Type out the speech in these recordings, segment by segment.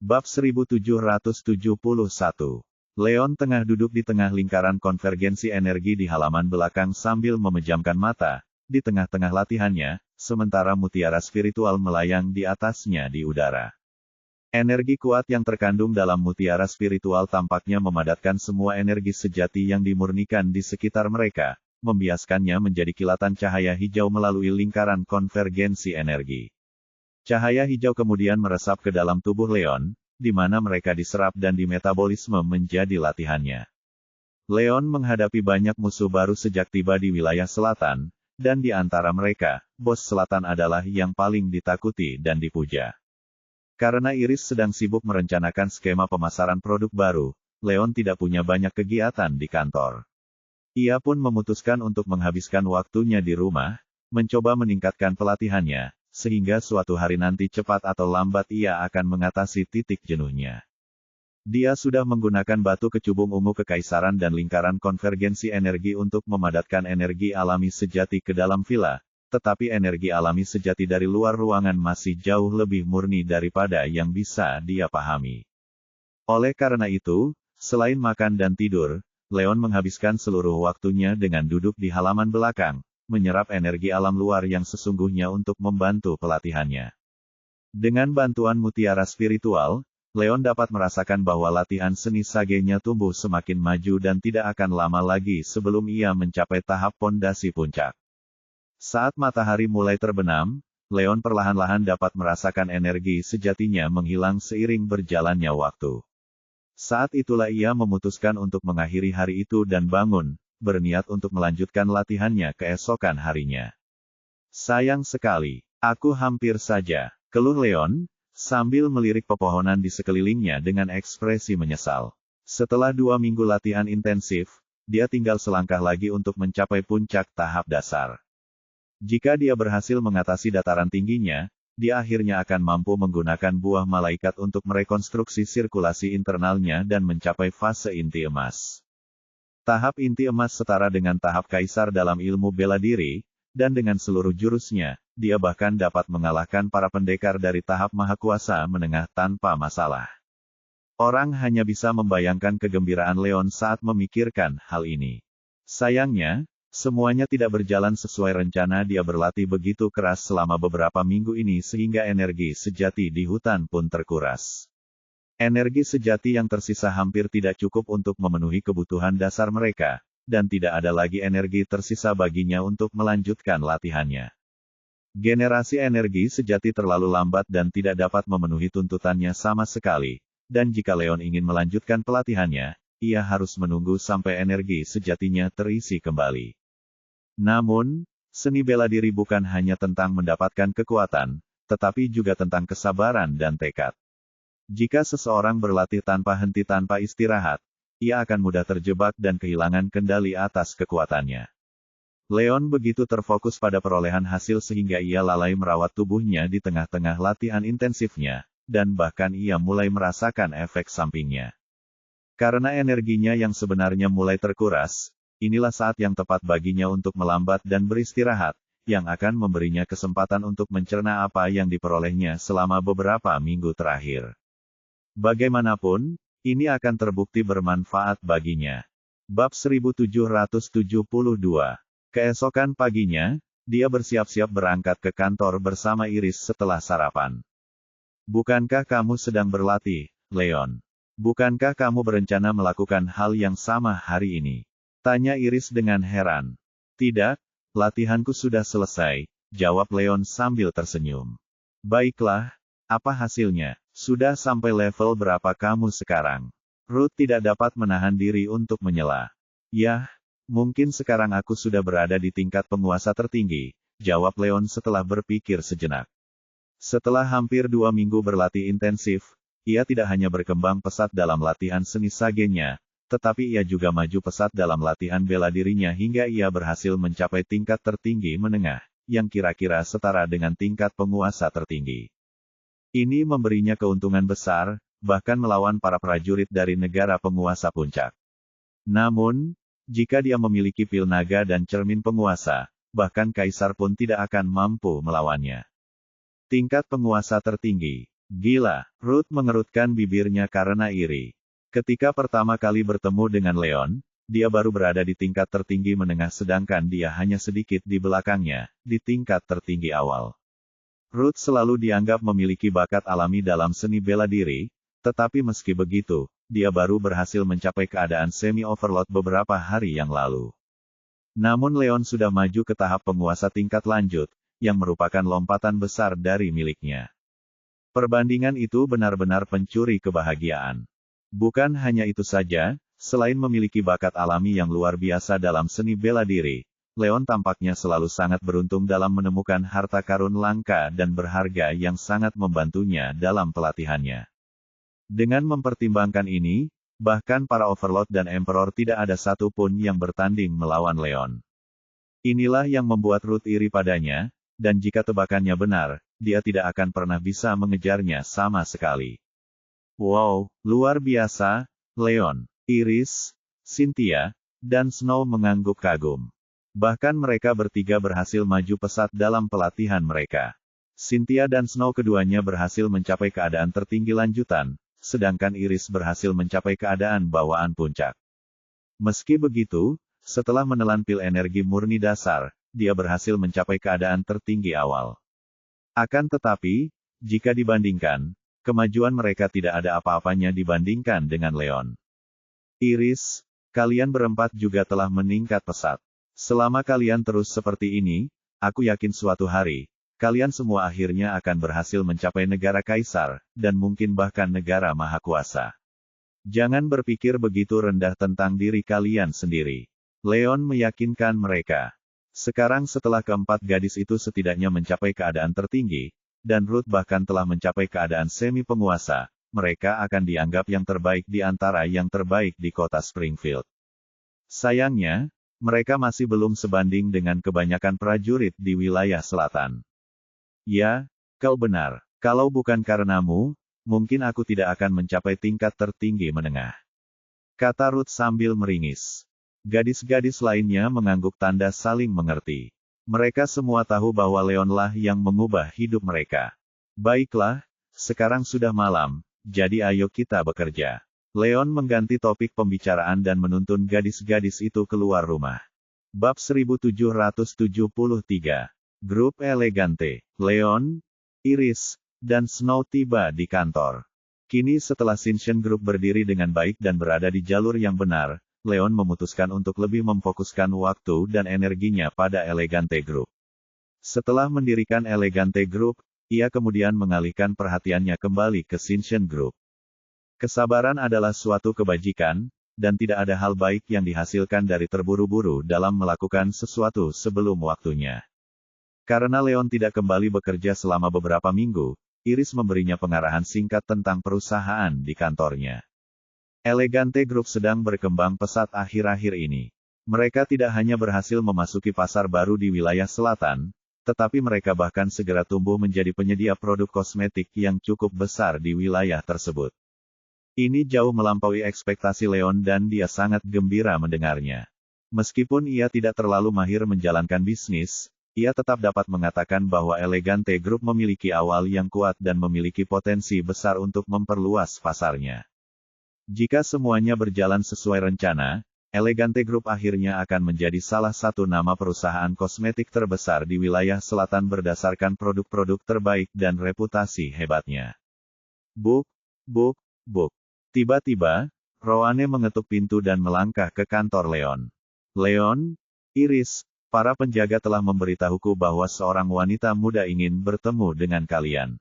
Bab 1771. Leon tengah duduk di tengah lingkaran konvergensi energi di halaman belakang sambil memejamkan mata, di tengah-tengah latihannya, sementara mutiara spiritual melayang di atasnya di udara. Energi kuat yang terkandung dalam mutiara spiritual tampaknya memadatkan semua energi sejati yang dimurnikan di sekitar mereka, membiaskannya menjadi kilatan cahaya hijau melalui lingkaran konvergensi energi. Cahaya hijau kemudian meresap ke dalam tubuh Leon, di mana mereka diserap dan dimetabolisme menjadi latihannya. Leon menghadapi banyak musuh baru sejak tiba di wilayah selatan, dan di antara mereka, bos selatan adalah yang paling ditakuti dan dipuja. Karena Iris sedang sibuk merencanakan skema pemasaran produk baru, Leon tidak punya banyak kegiatan di kantor. Ia pun memutuskan untuk menghabiskan waktunya di rumah, mencoba meningkatkan pelatihannya, sehingga suatu hari nanti cepat atau lambat ia akan mengatasi titik jenuhnya. Dia sudah menggunakan batu kecubung ungu kekaisaran dan lingkaran konvergensi energi untuk memadatkan energi alami sejati ke dalam villa, tetapi energi alami sejati dari luar ruangan masih jauh lebih murni daripada yang bisa dia pahami. Oleh karena itu, selain makan dan tidur, Leon menghabiskan seluruh waktunya dengan duduk di halaman belakang, menyerap energi alam luar yang sesungguhnya untuk membantu pelatihannya. Dengan bantuan mutiara spiritual, Leon dapat merasakan bahwa latihan seni sagenya tumbuh semakin maju dan tidak akan lama lagi sebelum ia mencapai tahap pondasi puncak. Saat matahari mulai terbenam, Leon perlahan-lahan dapat merasakan energi sejatinya menghilang seiring berjalannya waktu. Saat itulah ia memutuskan untuk mengakhiri hari itu dan bangun, berniat untuk melanjutkan latihannya keesokan harinya. Sayang sekali, aku hampir saja, keluh Leon, sambil melirik pepohonan di sekelilingnya dengan ekspresi menyesal. Setelah 2 minggu latihan intensif, dia tinggal selangkah lagi untuk mencapai puncak tahap dasar. Jika dia berhasil mengatasi dataran tingginya, dia akhirnya akan mampu menggunakan buah malaikat untuk merekonstruksi sirkulasi internalnya dan mencapai fase inti emas. Tahap inti emas setara dengan tahap kaisar dalam ilmu bela diri, dan dengan seluruh jurusnya, dia bahkan dapat mengalahkan para pendekar dari tahap mahakuasa menengah tanpa masalah. Orang hanya bisa membayangkan kegembiraan Leon saat memikirkan hal ini. Sayangnya, semuanya tidak berjalan sesuai rencana. Dia berlatih begitu keras selama beberapa minggu ini sehingga energi sejati di hutan pun terkuras. Energi sejati yang tersisa hampir tidak cukup untuk memenuhi kebutuhan dasar mereka, dan tidak ada lagi energi tersisa baginya untuk melanjutkan latihannya. Generasi energi sejati terlalu lambat dan tidak dapat memenuhi tuntutannya sama sekali, dan jika Leon ingin melanjutkan pelatihannya, ia harus menunggu sampai energi sejatinya terisi kembali. Namun, seni bela diri bukan hanya tentang mendapatkan kekuatan, tetapi juga tentang kesabaran dan tekad. Jika seseorang berlatih tanpa henti tanpa istirahat, ia akan mudah terjebak dan kehilangan kendali atas kekuatannya. Leon begitu terfokus pada perolehan hasil sehingga ia lalai merawat tubuhnya di tengah-tengah latihan intensifnya, dan bahkan ia mulai merasakan efek sampingnya. Karena energinya yang sebenarnya mulai terkuras, inilah saat yang tepat baginya untuk melambat dan beristirahat, yang akan memberinya kesempatan untuk mencerna apa yang diperolehnya selama beberapa minggu terakhir. Bagaimanapun, ini akan terbukti bermanfaat baginya. Bab 1772. Keesokan paginya, dia bersiap-siap berangkat ke kantor bersama Iris setelah sarapan. Bukankah kamu sedang berlatih, Leon? Bukankah kamu berencana melakukan hal yang sama hari ini? Tanya Iris dengan heran. Tidak, latihanku sudah selesai, jawab Leon sambil tersenyum. Baiklah, apa hasilnya? Sudah sampai level berapa kamu sekarang? Ruth tidak dapat menahan diri untuk menyela. Yah, mungkin sekarang aku sudah berada di tingkat penguasa tertinggi, jawab Leon setelah berpikir sejenak. Setelah hampir 2 minggu berlatih intensif, ia tidak hanya berkembang pesat dalam latihan seni sagenya, tetapi ia juga maju pesat dalam latihan bela dirinya hingga ia berhasil mencapai tingkat tertinggi menengah, yang kira-kira setara dengan tingkat penguasa tertinggi. Ini memberinya keuntungan besar, bahkan melawan para prajurit dari negara penguasa puncak. Namun, jika dia memiliki pil naga dan cermin penguasa, bahkan kaisar pun tidak akan mampu melawannya. Tingkat penguasa tertinggi. Gila, Ruth mengerutkan bibirnya karena iri. Ketika pertama kali bertemu dengan Leon, dia baru berada di tingkat tertinggi menengah sedangkan dia hanya sedikit di belakangnya, di tingkat tertinggi awal. Ruth selalu dianggap memiliki bakat alami dalam seni bela diri, tetapi meski begitu, dia baru berhasil mencapai keadaan semi-overload beberapa hari yang lalu. Namun Leon sudah maju ke tahap penguasa tingkat lanjut, yang merupakan lompatan besar dari miliknya. Perbandingan itu benar-benar pencuri kebahagiaan. Bukan hanya itu saja, selain memiliki bakat alami yang luar biasa dalam seni bela diri, Leon tampaknya selalu sangat beruntung dalam menemukan harta karun langka dan berharga yang sangat membantunya dalam pelatihannya. Dengan mempertimbangkan ini, bahkan para Overlord dan Emperor tidak ada satu pun yang bertanding melawan Leon. Inilah yang membuat Ruth iri padanya, dan jika tebakannya benar, dia tidak akan pernah bisa mengejarnya sama sekali. Wow, luar biasa, Leon, Iris, Cynthia, dan Snow mengangguk kagum. Bahkan mereka bertiga berhasil maju pesat dalam pelatihan mereka. Cynthia dan Snow keduanya berhasil mencapai keadaan tertinggi lanjutan, sedangkan Iris berhasil mencapai keadaan bawaan puncak. Meski begitu, setelah menelan pil energi murni dasar, dia berhasil mencapai keadaan tertinggi awal. Akan tetapi, jika dibandingkan, kemajuan mereka tidak ada apa-apanya dibandingkan dengan Leon. Iris, kalian berempat juga telah meningkat pesat. Selama kalian terus seperti ini, aku yakin suatu hari, kalian semua akhirnya akan berhasil mencapai negara kaisar, dan mungkin bahkan negara mahakuasa. Jangan berpikir begitu rendah tentang diri kalian sendiri. Leon meyakinkan mereka. Sekarang setelah keempat gadis itu setidaknya mencapai keadaan tertinggi, dan Ruth bahkan telah mencapai keadaan semi-penguasa, mereka akan dianggap yang terbaik di antara yang terbaik di kota Springfield. Sayangnya, mereka masih belum sebanding dengan kebanyakan prajurit di wilayah selatan. Ya, kau benar. Kalau bukan karenamu, mungkin aku tidak akan mencapai tingkat tertinggi menengah. Kata Ruth sambil meringis. Gadis-gadis lainnya mengangguk tanda saling mengerti. Mereka semua tahu bahwa Leonlah yang mengubah hidup mereka. Baiklah, sekarang sudah malam, jadi ayo kita bekerja. Leon mengganti topik pembicaraan dan menuntun gadis-gadis itu keluar rumah. Bab 1773. Grup Elegante, Leon, Iris, dan Snow tiba di kantor. Kini setelah Ascension Group berdiri dengan baik dan berada di jalur yang benar, Leon memutuskan untuk lebih memfokuskan waktu dan energinya pada Elegante Group. Setelah mendirikan Elegante Group, ia kemudian mengalihkan perhatiannya kembali ke Ascension Group. Kesabaran adalah suatu kebajikan, dan tidak ada hal baik yang dihasilkan dari terburu-buru dalam melakukan sesuatu sebelum waktunya. Karena Leon tidak kembali bekerja selama beberapa minggu, Iris memberinya pengarahan singkat tentang perusahaan di kantornya. Elegante Group sedang berkembang pesat akhir-akhir ini. Mereka tidak hanya berhasil memasuki pasar baru di wilayah selatan, tetapi mereka bahkan segera tumbuh menjadi penyedia produk kosmetik yang cukup besar di wilayah tersebut. Ini jauh melampaui ekspektasi Leon dan dia sangat gembira mendengarnya. Meskipun ia tidak terlalu mahir menjalankan bisnis, ia tetap dapat mengatakan bahwa Elegante Group memiliki awal yang kuat dan memiliki potensi besar untuk memperluas pasarnya. Jika semuanya berjalan sesuai rencana, Elegante Group akhirnya akan menjadi salah satu nama perusahaan kosmetik terbesar di wilayah selatan berdasarkan produk-produk terbaik dan reputasi hebatnya. Buk. Tiba-tiba, Roane mengetuk pintu dan melangkah ke kantor Leon. Leon, Iris, para penjaga telah memberitahuku bahwa seorang wanita muda ingin bertemu dengan kalian.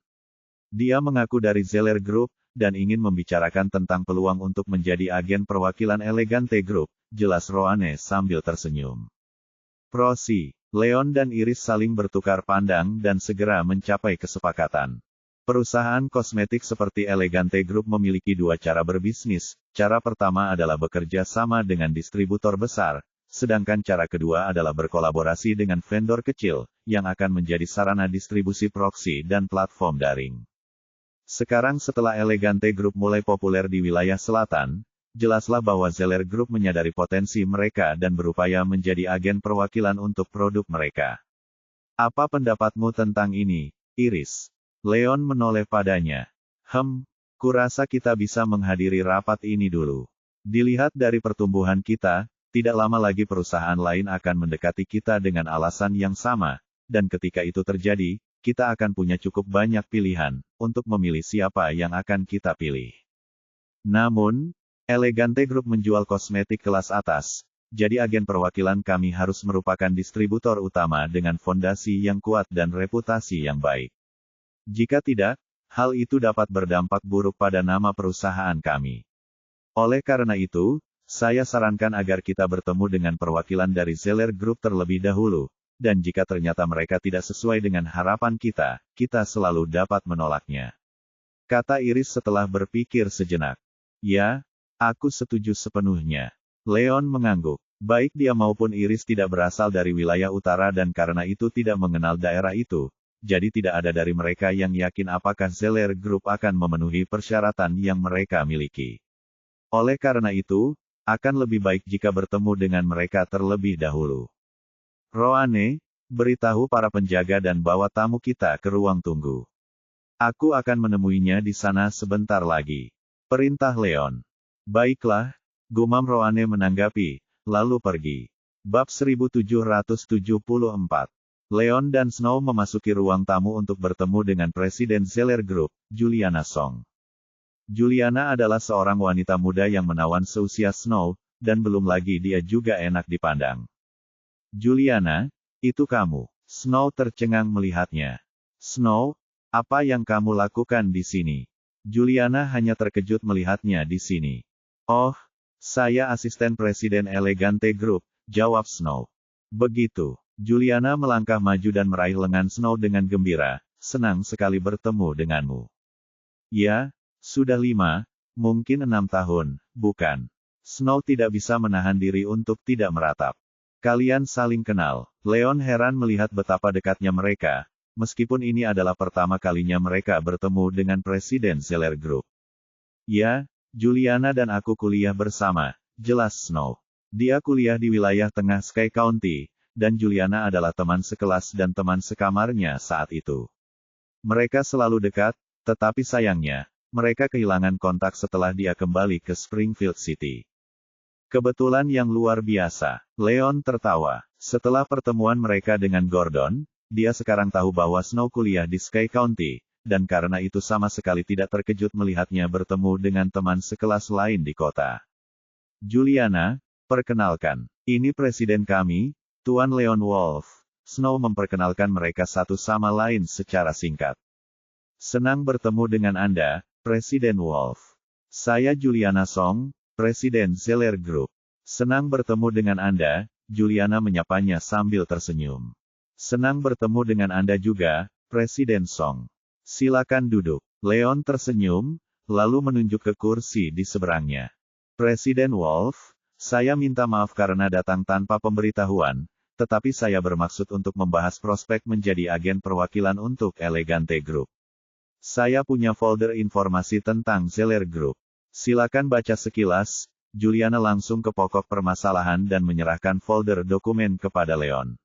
Dia mengaku dari Zeller Group, dan ingin membicarakan tentang peluang untuk menjadi agen perwakilan Elegante Group, jelas Roane sambil tersenyum. Prosi, Leon dan Iris saling bertukar pandang dan segera mencapai kesepakatan. Perusahaan kosmetik seperti Elegante Group memiliki dua cara berbisnis. Cara pertama adalah bekerja sama dengan distributor besar, sedangkan cara kedua adalah berkolaborasi dengan vendor kecil, yang akan menjadi sarana distribusi proksi dan platform daring. Sekarang setelah Elegante Group mulai populer di wilayah selatan, jelaslah bahwa Zeller Group menyadari potensi mereka dan berupaya menjadi agen perwakilan untuk produk mereka. Apa pendapatmu tentang ini, Iris? Leon menoleh padanya. Kurasa kita bisa menghadiri rapat ini dulu. Dilihat dari pertumbuhan kita, tidak lama lagi perusahaan lain akan mendekati kita dengan alasan yang sama, dan ketika itu terjadi, kita akan punya cukup banyak pilihan untuk memilih siapa yang akan kita pilih. Namun, Elegante Group menjual kosmetik kelas atas, jadi agen perwakilan kami harus merupakan distributor utama dengan fondasi yang kuat dan reputasi yang baik. Jika tidak, hal itu dapat berdampak buruk pada nama perusahaan kami. Oleh karena itu, saya sarankan agar kita bertemu dengan perwakilan dari Zeller Group terlebih dahulu, dan jika ternyata mereka tidak sesuai dengan harapan kita, kita selalu dapat menolaknya. Kata Iris setelah berpikir sejenak. Ya, aku setuju sepenuhnya. Leon mengangguk. Baik dia maupun Iris tidak berasal dari wilayah utara dan karena itu tidak mengenal daerah itu. Jadi tidak ada dari mereka yang yakin apakah Zeller Group akan memenuhi persyaratan yang mereka miliki. Oleh karena itu, akan lebih baik jika bertemu dengan mereka terlebih dahulu. Roane, beritahu para penjaga dan bawa tamu kita ke ruang tunggu. Aku akan menemuinya di sana sebentar lagi. Perintah Leon. Baiklah, gumam Roane menanggapi, lalu pergi. Bab 1774. Leon dan Snow memasuki ruang tamu untuk bertemu dengan Presiden Zeller Group, Juliana Song. Juliana adalah seorang wanita muda yang menawan seusia Snow, dan belum lagi dia juga enak dipandang. Juliana, itu kamu. Snow tercengang melihatnya. Snow, apa yang kamu lakukan di sini? Juliana hanya terkejut melihatnya di sini. Oh, saya asisten Presiden Elegante Group, jawab Snow. Begitu. Juliana melangkah maju dan meraih lengan Snow dengan gembira, senang sekali bertemu denganmu. Ya, sudah 5, mungkin 6 tahun, bukan? Snow tidak bisa menahan diri untuk tidak meratap. Kalian saling kenal. Leon heran melihat betapa dekatnya mereka, meskipun ini adalah pertama kalinya mereka bertemu dengan Presiden Zeller Group. Ya, Juliana dan aku kuliah bersama, jelas Snow. Dia kuliah di wilayah tengah Sky County, dan Juliana adalah teman sekelas dan teman sekamarnya saat itu. Mereka selalu dekat, tetapi sayangnya, mereka kehilangan kontak setelah dia kembali ke Springfield City. Kebetulan yang luar biasa. Leon tertawa. Setelah pertemuan mereka dengan Gordon, dia sekarang tahu bahwa Snow kuliah di Sky County, dan karena itu sama sekali tidak terkejut melihatnya bertemu dengan teman sekelas lain di kota. Juliana, perkenalkan, ini presiden kami, Tuan Leon Wolf. Snow memperkenalkan mereka satu sama lain secara singkat. Senang bertemu dengan Anda, Presiden Wolf. Saya Juliana Song, Presiden Zeller Group. Senang bertemu dengan Anda, Juliana menyapanya sambil tersenyum. Senang bertemu dengan Anda juga, Presiden Song. Silakan duduk. Leon tersenyum, lalu menunjuk ke kursi di seberangnya. Presiden Wolf, saya minta maaf karena datang tanpa pemberitahuan, tetapi saya bermaksud untuk membahas prospek menjadi agen perwakilan untuk Elegante Group. Saya punya folder informasi tentang Zeller Group. Silakan baca sekilas. Juliana langsung ke pokok permasalahan dan menyerahkan folder dokumen kepada Leon.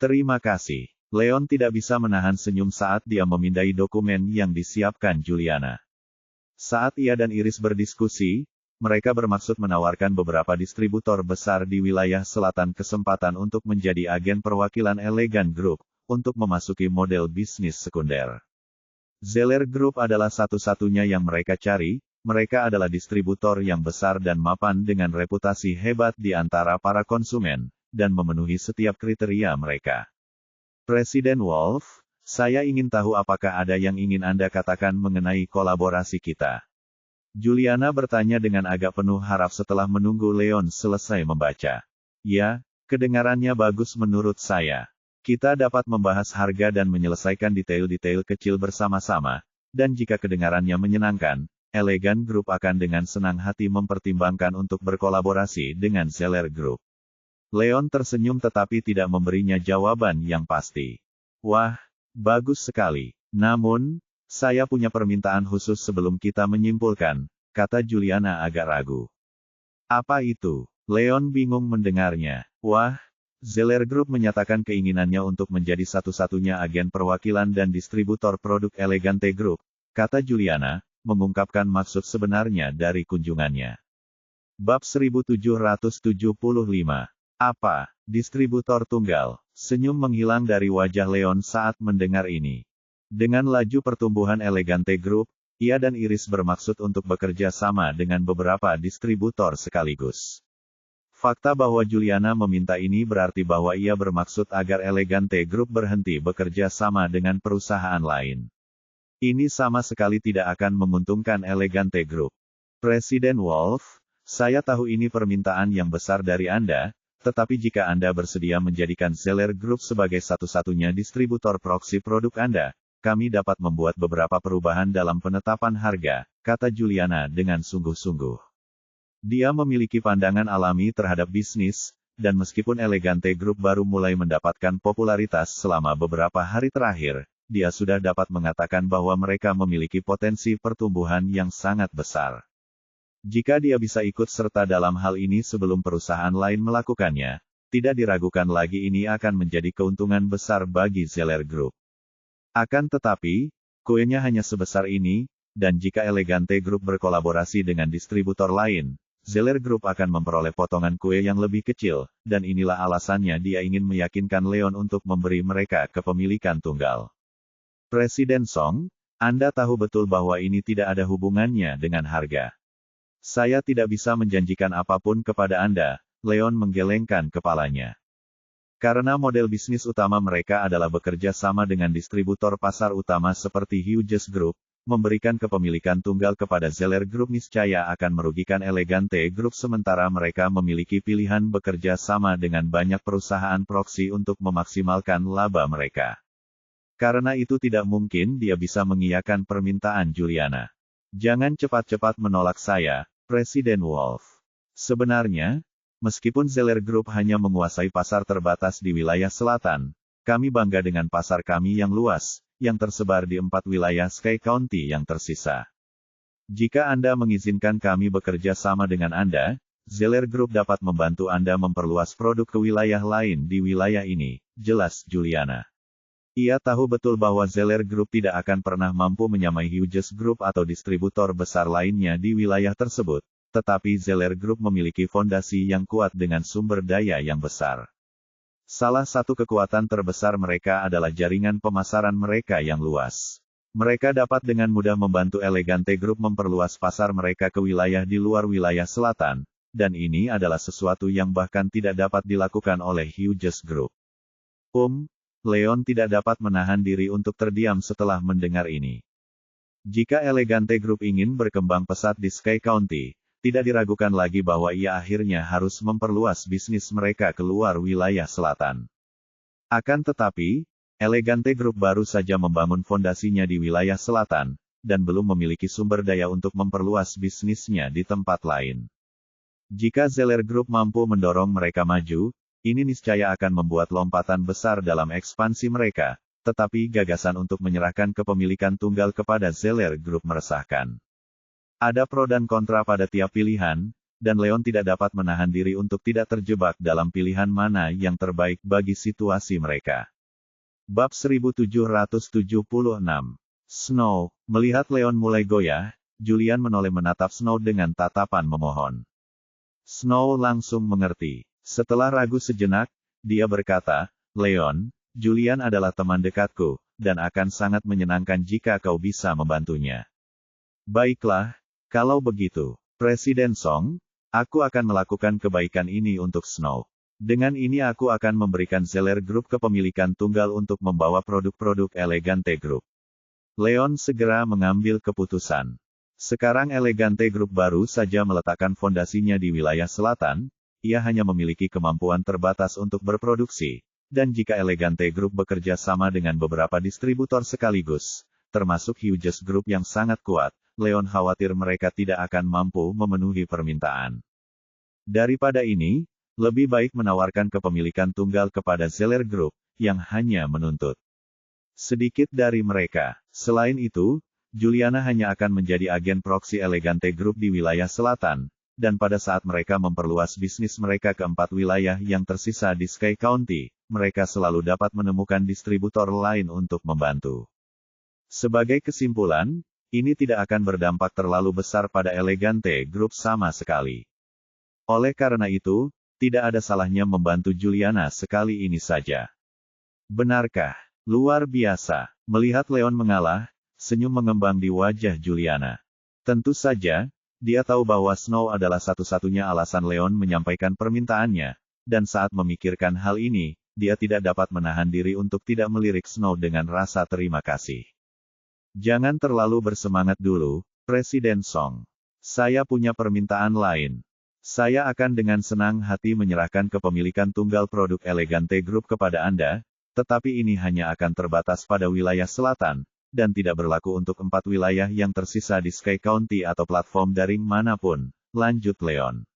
Terima kasih. Leon tidak bisa menahan senyum saat dia memindai dokumen yang disiapkan Juliana. Saat ia dan Iris berdiskusi, mereka bermaksud menawarkan beberapa distributor besar di wilayah selatan kesempatan untuk menjadi agen perwakilan Elegant Group, untuk memasuki model bisnis sekunder. Zeller Group adalah satu-satunya yang mereka cari, mereka adalah distributor yang besar dan mapan dengan reputasi hebat di antara para konsumen, dan memenuhi setiap kriteria mereka. Presiden Wolf, saya ingin tahu apakah ada yang ingin Anda katakan mengenai kolaborasi kita. Juliana bertanya dengan agak penuh harap setelah menunggu Leon selesai membaca. Ya, kedengarannya bagus menurut saya. Kita dapat membahas harga dan menyelesaikan detail-detail kecil bersama-sama, dan jika kedengarannya menyenangkan, Elegant Group akan dengan senang hati mempertimbangkan untuk berkolaborasi dengan Zeller Group. Leon tersenyum tetapi tidak memberinya jawaban yang pasti. Wah, bagus sekali. Namun, saya punya permintaan khusus sebelum kita menyimpulkan, kata Juliana agak ragu. Apa itu? Leon bingung mendengarnya. Wah, Zeller Group menyatakan keinginannya untuk menjadi satu-satunya agen perwakilan dan distributor produk Elegante Group, kata Juliana, mengungkapkan maksud sebenarnya dari kunjungannya. Bab 1775. Apa? Distributor tunggal. Senyum menghilang dari wajah Leon saat mendengar ini. Dengan laju pertumbuhan Elegante Group, ia dan Iris bermaksud untuk bekerja sama dengan beberapa distributor sekaligus. Fakta bahwa Juliana meminta ini berarti bahwa ia bermaksud agar Elegante Group berhenti bekerja sama dengan perusahaan lain. Ini sama sekali tidak akan menguntungkan Elegante Group. Presiden Wolf, saya tahu ini permintaan yang besar dari Anda, tetapi jika Anda bersedia menjadikan Zeller Group sebagai satu-satunya distributor proksi produk Anda, kami dapat membuat beberapa perubahan dalam penetapan harga, kata Juliana dengan sungguh-sungguh. Dia memiliki pandangan alami terhadap bisnis, dan meskipun Elegante Group baru mulai mendapatkan popularitas selama beberapa hari terakhir, dia sudah dapat mengatakan bahwa mereka memiliki potensi pertumbuhan yang sangat besar. Jika dia bisa ikut serta dalam hal ini sebelum perusahaan lain melakukannya, tidak diragukan lagi ini akan menjadi keuntungan besar bagi Zeller Group. Akan tetapi, kuenya hanya sebesar ini, dan jika Elegante Group berkolaborasi dengan distributor lain, Zeller Group akan memperoleh potongan kue yang lebih kecil, dan inilah alasannya dia ingin meyakinkan Leon untuk memberi mereka kepemilikan tunggal. Presiden Song, Anda tahu betul bahwa ini tidak ada hubungannya dengan harga. Saya tidak bisa menjanjikan apapun kepada Anda, Leon menggelengkan kepalanya. Karena model bisnis utama mereka adalah bekerja sama dengan distributor pasar utama seperti Hughes Group, memberikan kepemilikan tunggal kepada Zeller Group niscaya akan merugikan Elegante Group sementara mereka memiliki pilihan bekerja sama dengan banyak perusahaan proksi untuk memaksimalkan laba mereka. Karena itu tidak mungkin dia bisa mengiyakan permintaan Juliana. Jangan cepat-cepat menolak saya, Presiden Wolf. Sebenarnya, meskipun Zeller Group hanya menguasai pasar terbatas di wilayah selatan, kami bangga dengan pasar kami yang luas, yang tersebar di 4 wilayah Sky County yang tersisa. Jika Anda mengizinkan kami bekerja sama dengan Anda, Zeller Group dapat membantu Anda memperluas produk ke wilayah lain di wilayah ini, jelas Juliana. Ia tahu betul bahwa Zeller Group tidak akan pernah mampu menyamai Hughes Group atau distributor besar lainnya di wilayah tersebut, tetapi Zeller Group memiliki fondasi yang kuat dengan sumber daya yang besar. Salah satu kekuatan terbesar mereka adalah jaringan pemasaran mereka yang luas. Mereka dapat dengan mudah membantu Elegante Group memperluas pasar mereka ke wilayah di luar wilayah selatan, dan ini adalah sesuatu yang bahkan tidak dapat dilakukan oleh Hughes Group. Leon tidak dapat menahan diri untuk terdiam setelah mendengar ini. Jika Elegante Group ingin berkembang pesat di Sky County, tidak diragukan lagi bahwa ia akhirnya harus memperluas bisnis mereka keluar wilayah selatan. Akan tetapi, Elegante Group baru saja membangun fondasinya di wilayah selatan, dan belum memiliki sumber daya untuk memperluas bisnisnya di tempat lain. Jika Zeller Group mampu mendorong mereka maju, ini niscaya akan membuat lompatan besar dalam ekspansi mereka, tetapi gagasan untuk menyerahkan kepemilikan tunggal kepada Zeller Group meresahkan. Ada pro dan kontra pada tiap pilihan, dan Leon tidak dapat menahan diri untuk tidak terjebak dalam pilihan mana yang terbaik bagi situasi mereka. Bab 1776. Snow, melihat Leon mulai goyah, Julian menoleh menatap Snow dengan tatapan memohon. Snow langsung mengerti. Setelah ragu sejenak, dia berkata, Leon, Julian adalah teman dekatku, dan akan sangat menyenangkan jika kau bisa membantunya. Baiklah, kalau begitu, Presiden Song, aku akan melakukan kebaikan ini untuk Snow. Dengan ini aku akan memberikan Zeller Group kepemilikan tunggal untuk membawa produk-produk Elegante Group. Leon segera mengambil keputusan. Sekarang Elegante Group baru saja meletakkan fondasinya di wilayah selatan, ia hanya memiliki kemampuan terbatas untuk berproduksi, dan jika Elegante Group bekerja sama dengan beberapa distributor sekaligus, termasuk Hughes Group yang sangat kuat, Leon khawatir mereka tidak akan mampu memenuhi permintaan. Daripada ini, lebih baik menawarkan kepemilikan tunggal kepada Zeller Group, yang hanya menuntut sedikit dari mereka. Selain itu, Juliana hanya akan menjadi agen proksi Elegante Group di wilayah selatan, dan pada saat mereka memperluas bisnis mereka ke 4 wilayah yang tersisa di Sky County, mereka selalu dapat menemukan distributor lain untuk membantu. Sebagai kesimpulan, ini tidak akan berdampak terlalu besar pada Elegante Group sama sekali. Oleh karena itu, tidak ada salahnya membantu Juliana sekali ini saja. Benarkah? Luar biasa. Melihat Leon mengalah, senyum mengembang di wajah Juliana. Tentu saja, dia tahu bahwa Snow adalah satu-satunya alasan Leon menyampaikan permintaannya, dan saat memikirkan hal ini, dia tidak dapat menahan diri untuk tidak melirik Snow dengan rasa terima kasih. Jangan terlalu bersemangat dulu, Presiden Song. Saya punya permintaan lain. Saya akan dengan senang hati menyerahkan kepemilikan tunggal produk Elegante Group kepada Anda, tetapi ini hanya akan terbatas pada wilayah selatan, dan tidak berlaku untuk 4 wilayah yang tersisa di Sky County atau platform daring manapun, lanjut Leon.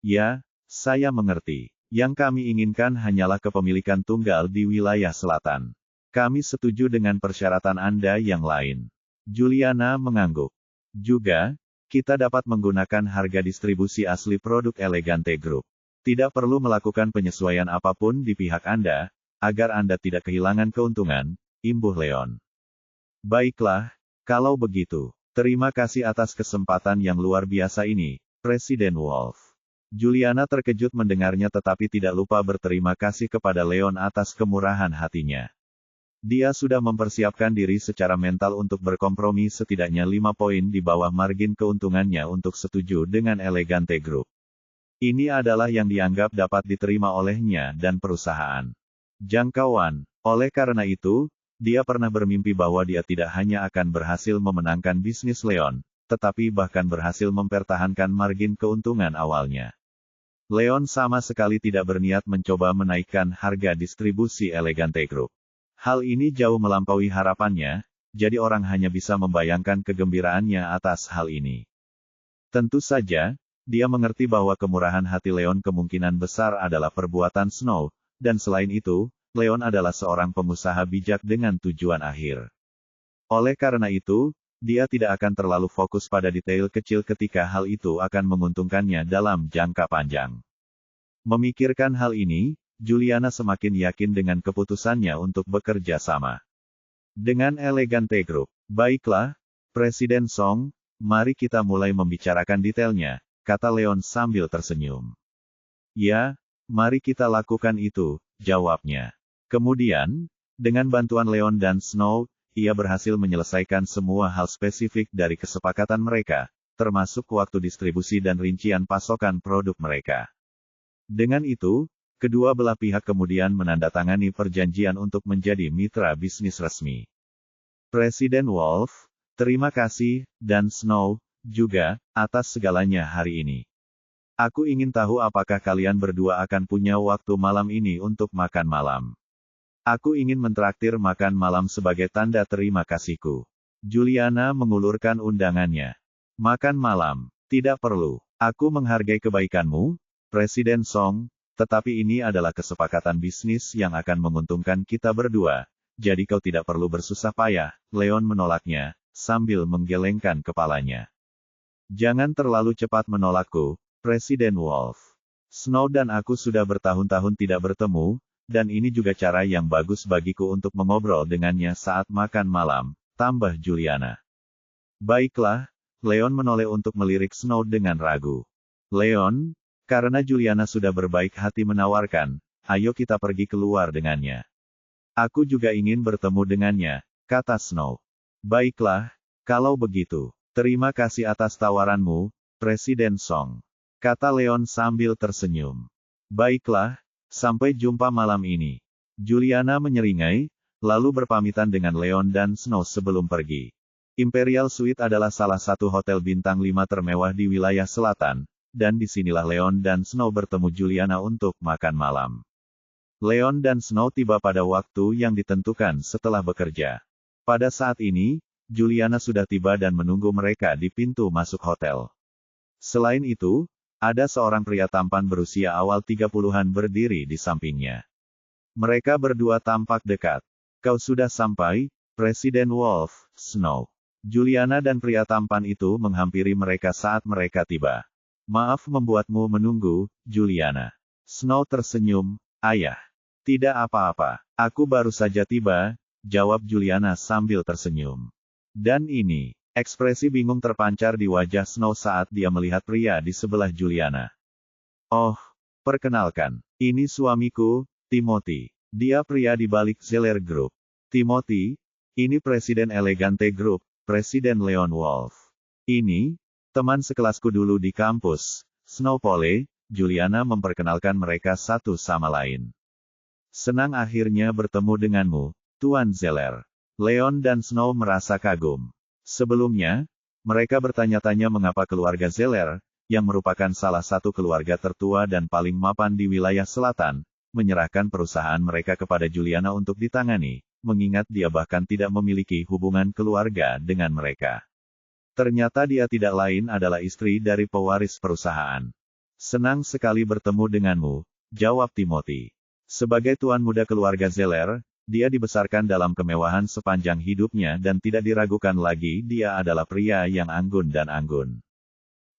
Ya, saya mengerti. Yang kami inginkan hanyalah kepemilikan tunggal di wilayah selatan. Kami setuju dengan persyaratan Anda yang lain. Juliana mengangguk. Juga, kita dapat menggunakan harga distribusi asli produk Elegante Group. Tidak perlu melakukan penyesuaian apapun di pihak Anda, agar Anda tidak kehilangan keuntungan, imbuh Leon. Baiklah, kalau begitu. Terima kasih atas kesempatan yang luar biasa ini, Presiden Wolf. Juliana terkejut mendengarnya tetapi tidak lupa berterima kasih kepada Leon atas kemurahan hatinya. Dia sudah mempersiapkan diri secara mental untuk berkompromi setidaknya 5 poin di bawah margin keuntungannya untuk setuju dengan Elegante Group. Ini adalah yang dianggap dapat diterima olehnya dan perusahaan. Jangkauan. Oleh karena itu, dia pernah bermimpi bahwa dia tidak hanya akan berhasil memenangkan bisnis Leon, tetapi bahkan berhasil mempertahankan margin keuntungan awalnya. Leon sama sekali tidak berniat mencoba menaikkan harga distribusi Elegante Group. Hal ini jauh melampaui harapannya, jadi orang hanya bisa membayangkan kegembiraannya atas hal ini. Tentu saja, dia mengerti bahwa kemurahan hati Leon kemungkinan besar adalah perbuatan Snow, dan selain itu, Leon adalah seorang pengusaha bijak dengan tujuan akhir. Oleh karena itu, dia tidak akan terlalu fokus pada detail kecil ketika hal itu akan menguntungkannya dalam jangka panjang. Memikirkan hal ini, Juliana semakin yakin dengan keputusannya untuk bekerja sama dengan Elegante Group. Baiklah, Presiden Song, mari kita mulai membicarakan detailnya, kata Leon sambil tersenyum. Ya, mari kita lakukan itu, jawabnya. Kemudian, dengan bantuan Leon dan Snow, ia berhasil menyelesaikan semua hal spesifik dari kesepakatan mereka, termasuk waktu distribusi dan rincian pasokan produk mereka. Dengan itu, kedua belah pihak kemudian menandatangani perjanjian untuk menjadi mitra bisnis resmi. Presiden Wolf, terima kasih, dan Snow, juga, atas segalanya hari ini. Aku ingin tahu apakah kalian berdua akan punya waktu malam ini untuk makan malam. Aku ingin mentraktir makan malam sebagai tanda terima kasihku. Juliana mengulurkan undangannya. Makan malam, tidak perlu. Aku menghargai kebaikanmu, Presiden Song, tetapi ini adalah kesepakatan bisnis yang akan menguntungkan kita berdua, jadi kau tidak perlu bersusah payah, Leon menolaknya, sambil menggelengkan kepalanya. Jangan terlalu cepat menolakku, Presiden Wolf. Snow dan aku sudah bertahun-tahun tidak bertemu, dan ini juga cara yang bagus bagiku untuk mengobrol dengannya saat makan malam, tambah Juliana. Baiklah, Leon menoleh untuk melirik Snow dengan ragu. Leon, karena Juliana sudah berbaik hati menawarkan, ayo kita pergi keluar dengannya. Aku juga ingin bertemu dengannya, kata Snow. Baiklah, kalau begitu. Terima kasih atas tawaranmu, Presiden Song. Kata Leon sambil tersenyum. Baiklah, sampai jumpa malam ini. Juliana menyeringai, lalu berpamitan dengan Leon dan Snow sebelum pergi. Imperial Suite adalah salah satu hotel bintang 5 termewah di wilayah selatan, dan disinilah Leon dan Snow bertemu Juliana untuk makan malam. Leon dan Snow tiba pada waktu yang ditentukan setelah bekerja. Pada saat ini, Juliana sudah tiba dan menunggu mereka di pintu masuk hotel. Selain itu, ada seorang pria tampan berusia awal 30-an berdiri di sampingnya. Mereka berdua tampak dekat. Kau sudah sampai, Presiden Wolf, Snow. Juliana dan pria tampan itu menghampiri mereka saat mereka tiba. Maaf membuatmu menunggu, Juliana. Snow tersenyum, ayah. Tidak apa-apa, aku baru saja tiba, jawab Juliana sambil tersenyum. Dan ini, Ekspresi bingung terpancar di wajah Snow saat dia melihat pria di sebelah Juliana. Oh, perkenalkan, ini suamiku, Timothy. Dia pria di balik Zeller Group. Timothy, ini Presiden Elegante Group, Presiden Leon Wolf. Ini, teman sekelasku dulu di kampus, Snowpole. Juliana memperkenalkan mereka satu sama lain. Senang akhirnya bertemu denganmu, Tuan Zeller. Leon dan Snow merasa kagum. Sebelumnya, mereka bertanya-tanya mengapa keluarga Zeller, yang merupakan salah satu keluarga tertua dan paling mapan di wilayah selatan, menyerahkan perusahaan mereka kepada Juliana untuk ditangani, mengingat dia bahkan tidak memiliki hubungan keluarga dengan mereka. Ternyata dia tidak lain adalah istri dari pewaris perusahaan. Senang sekali bertemu denganmu, jawab Timothy. Sebagai tuan muda keluarga Zeller, dia dibesarkan dalam kemewahan sepanjang hidupnya dan tidak diragukan lagi dia adalah pria yang anggun dan anggun.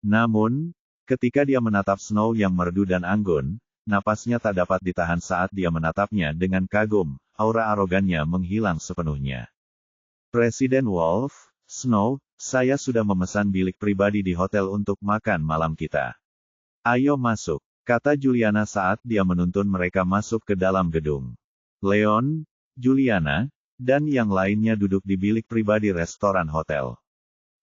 Namun, ketika dia menatap Snow yang merdu dan anggun, napasnya tak dapat ditahan saat dia menatapnya dengan kagum, aura arogannya menghilang sepenuhnya. Presiden Wolf, Snow, saya sudah memesan bilik pribadi di hotel untuk makan malam kita. Ayo masuk, kata Juliana saat dia menuntun mereka masuk ke dalam gedung. Leon, Juliana, dan yang lainnya duduk di bilik pribadi restoran hotel.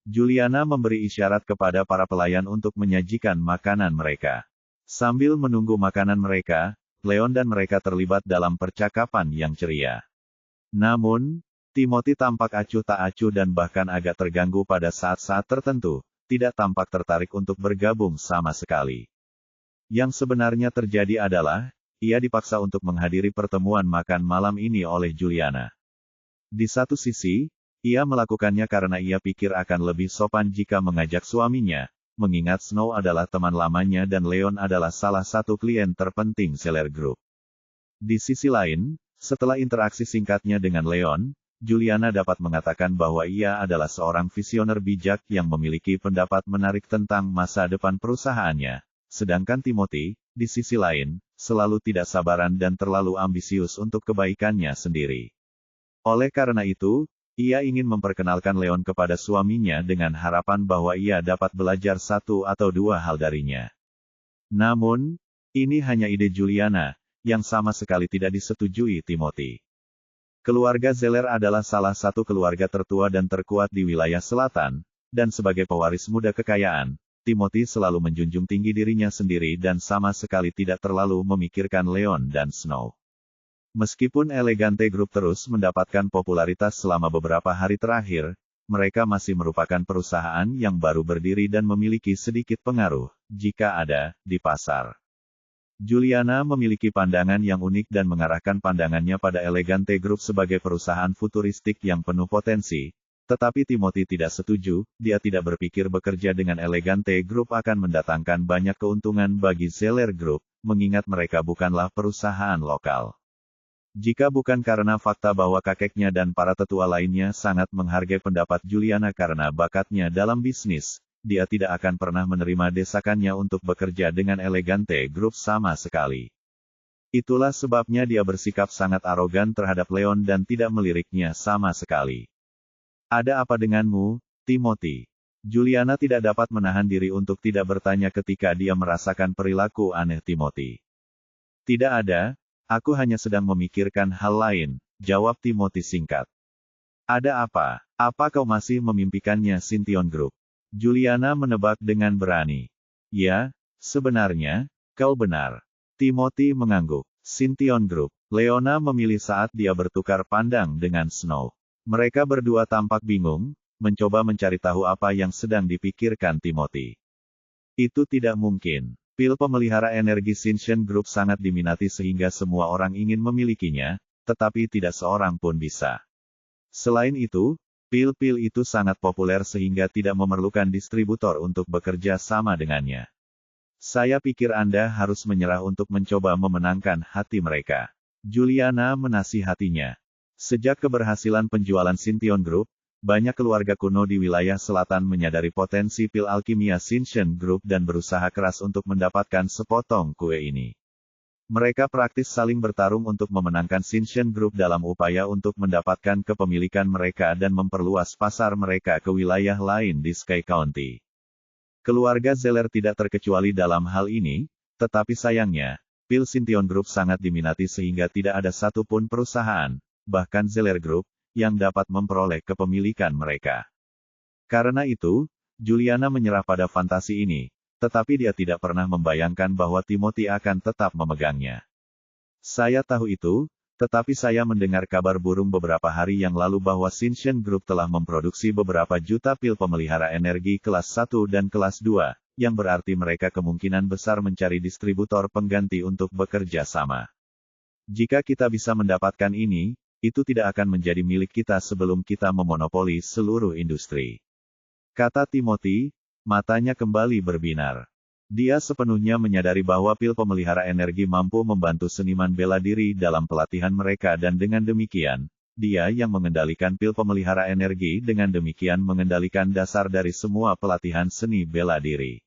Juliana memberi isyarat kepada para pelayan untuk menyajikan makanan mereka. Sambil menunggu makanan mereka, Leon dan mereka terlibat dalam percakapan yang ceria. Namun, Timothy tampak acuh tak acuh dan bahkan agak terganggu pada saat-saat tertentu, tidak tampak tertarik untuk bergabung sama sekali. Yang sebenarnya terjadi adalah, ia dipaksa untuk menghadiri pertemuan makan malam ini oleh Juliana. Di satu sisi, ia melakukannya karena ia pikir akan lebih sopan jika mengajak suaminya, mengingat Snow adalah teman lamanya dan Leon adalah salah satu klien terpenting Zeller Group. Di sisi lain, setelah interaksi singkatnya dengan Leon, Juliana dapat mengatakan bahwa ia adalah seorang visioner bijak yang memiliki pendapat menarik tentang masa depan perusahaannya, sedangkan Timothy, di sisi lain, selalu tidak sabaran dan terlalu ambisius untuk kebaikannya sendiri. Oleh karena itu, ia ingin memperkenalkan Leon kepada suaminya dengan harapan bahwa ia dapat belajar satu atau dua hal darinya. Namun, ini hanya ide Juliana, yang sama sekali tidak disetujui Timothy. Keluarga Zeller adalah salah satu keluarga tertua dan terkuat di wilayah selatan, dan sebagai pewaris muda kekayaan, Timothy selalu menjunjung tinggi dirinya sendiri dan sama sekali tidak terlalu memikirkan Leon dan Snow. Meskipun Elegante Group terus mendapatkan popularitas selama beberapa hari terakhir, mereka masih merupakan perusahaan yang baru berdiri dan memiliki sedikit pengaruh, jika ada, di pasar. Juliana memiliki pandangan yang unik dan mengarahkan pandangannya pada Elegante Group sebagai perusahaan futuristik yang penuh potensi. Tetapi Timothy tidak setuju, dia tidak berpikir bekerja dengan Elegante Group akan mendatangkan banyak keuntungan bagi Zeller Group, mengingat mereka bukanlah perusahaan lokal. Jika bukan karena fakta bahwa kakeknya dan para tetua lainnya sangat menghargai pendapat Juliana karena bakatnya dalam bisnis, dia tidak akan pernah menerima desakannya untuk bekerja dengan Elegante Group sama sekali. Itulah sebabnya dia bersikap sangat arogan terhadap Leon dan tidak meliriknya sama sekali. Ada apa denganmu, Timothy? Juliana tidak dapat menahan diri untuk tidak bertanya ketika dia merasakan perilaku aneh Timothy. Tidak ada, aku hanya sedang memikirkan hal lain, jawab Timothy singkat. Ada apa? Apa kau masih memimpikannya Sintion Group? Juliana menebak dengan berani. Ya, sebenarnya, kau benar. Timothy mengangguk. Sintion Group. Leona memilih saat dia bertukar pandang dengan Snow. Mereka berdua tampak bingung, mencoba mencari tahu apa yang sedang dipikirkan Timothy. Itu tidak mungkin. Pil pemelihara energi Sintion Group sangat diminati sehingga semua orang ingin memilikinya, tetapi tidak seorang pun bisa. Selain itu, pil-pil itu sangat populer sehingga tidak memerlukan distributor untuk bekerja sama dengannya. Saya pikir Anda harus menyerah untuk mencoba memenangkan hati mereka. Juliana menasihatinya. Sejak keberhasilan penjualan Sintion Group, banyak keluarga kuno di wilayah selatan menyadari potensi pil alkimia Sintion Group dan berusaha keras untuk mendapatkan sepotong kue ini. Mereka praktis saling bertarung untuk memenangkan Shinshin Group dalam upaya untuk mendapatkan kepemilikan mereka dan memperluas pasar mereka ke wilayah lain di Sky County. Keluarga Zeller tidak terkecuali dalam hal ini, tetapi sayangnya, Pil Sintion Group sangat diminati sehingga tidak ada satupun perusahaan, bahkan Zeller Group, yang dapat memperoleh kepemilikan mereka. Karena itu, Juliana menyerah pada fantasi ini, tetapi dia tidak pernah membayangkan bahwa Timothy akan tetap memegangnya. Saya tahu itu, tetapi saya mendengar kabar burung beberapa hari yang lalu bahwa Shinshin Group telah memproduksi beberapa juta pil pemelihara energi kelas 1 dan kelas 2, yang berarti mereka kemungkinan besar mencari distributor pengganti untuk bekerja sama. Jika kita bisa mendapatkan ini, itu tidak akan menjadi milik kita sebelum kita memonopoli seluruh industri. Kata Timothy, matanya kembali berbinar. Dia sepenuhnya menyadari bahwa pil pemelihara energi mampu membantu seniman bela diri dalam pelatihan mereka dan dengan demikian, dia yang mengendalikan pil pemelihara energi dengan demikian mengendalikan dasar dari semua pelatihan seni bela diri.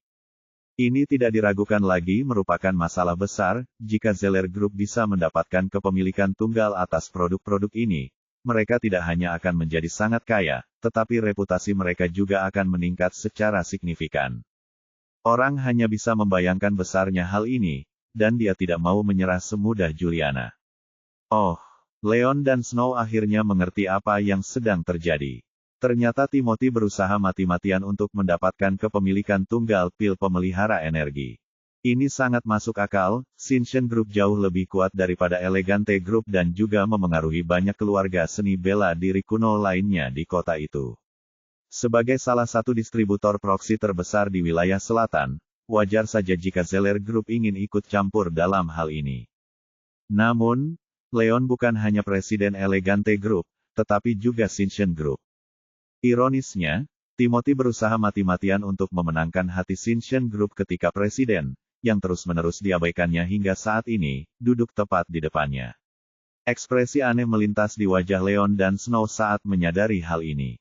Ini tidak diragukan lagi merupakan masalah besar, jika Zeller Group bisa mendapatkan kepemilikan tunggal atas produk-produk ini. Mereka tidak hanya akan menjadi sangat kaya, tetapi reputasi mereka juga akan meningkat secara signifikan. Orang hanya bisa membayangkan besarnya hal ini, dan dia tidak mau menyerah semudah Juliana. Oh, Leon dan Snow akhirnya mengerti apa yang sedang terjadi. Ternyata Timothy berusaha mati-matian untuk mendapatkan kepemilikan tunggal pil pemelihara energi. Ini sangat masuk akal, Shinshin Group jauh lebih kuat daripada Elegante Group dan juga memengaruhi banyak keluarga seni bela diri kuno lainnya di kota itu. Sebagai salah satu distributor proksi terbesar di wilayah selatan, wajar saja jika Zeller Group ingin ikut campur dalam hal ini. Namun, Leon bukan hanya presiden Elegante Group, tetapi juga Shinshin Group. Ironisnya, Timothy berusaha mati-matian untuk memenangkan hati Shinshin Group ketika presiden, yang terus-menerus diabaikannya hingga saat ini, duduk tepat di depannya. Ekspresi aneh melintas di wajah Leon dan Snow saat menyadari hal ini.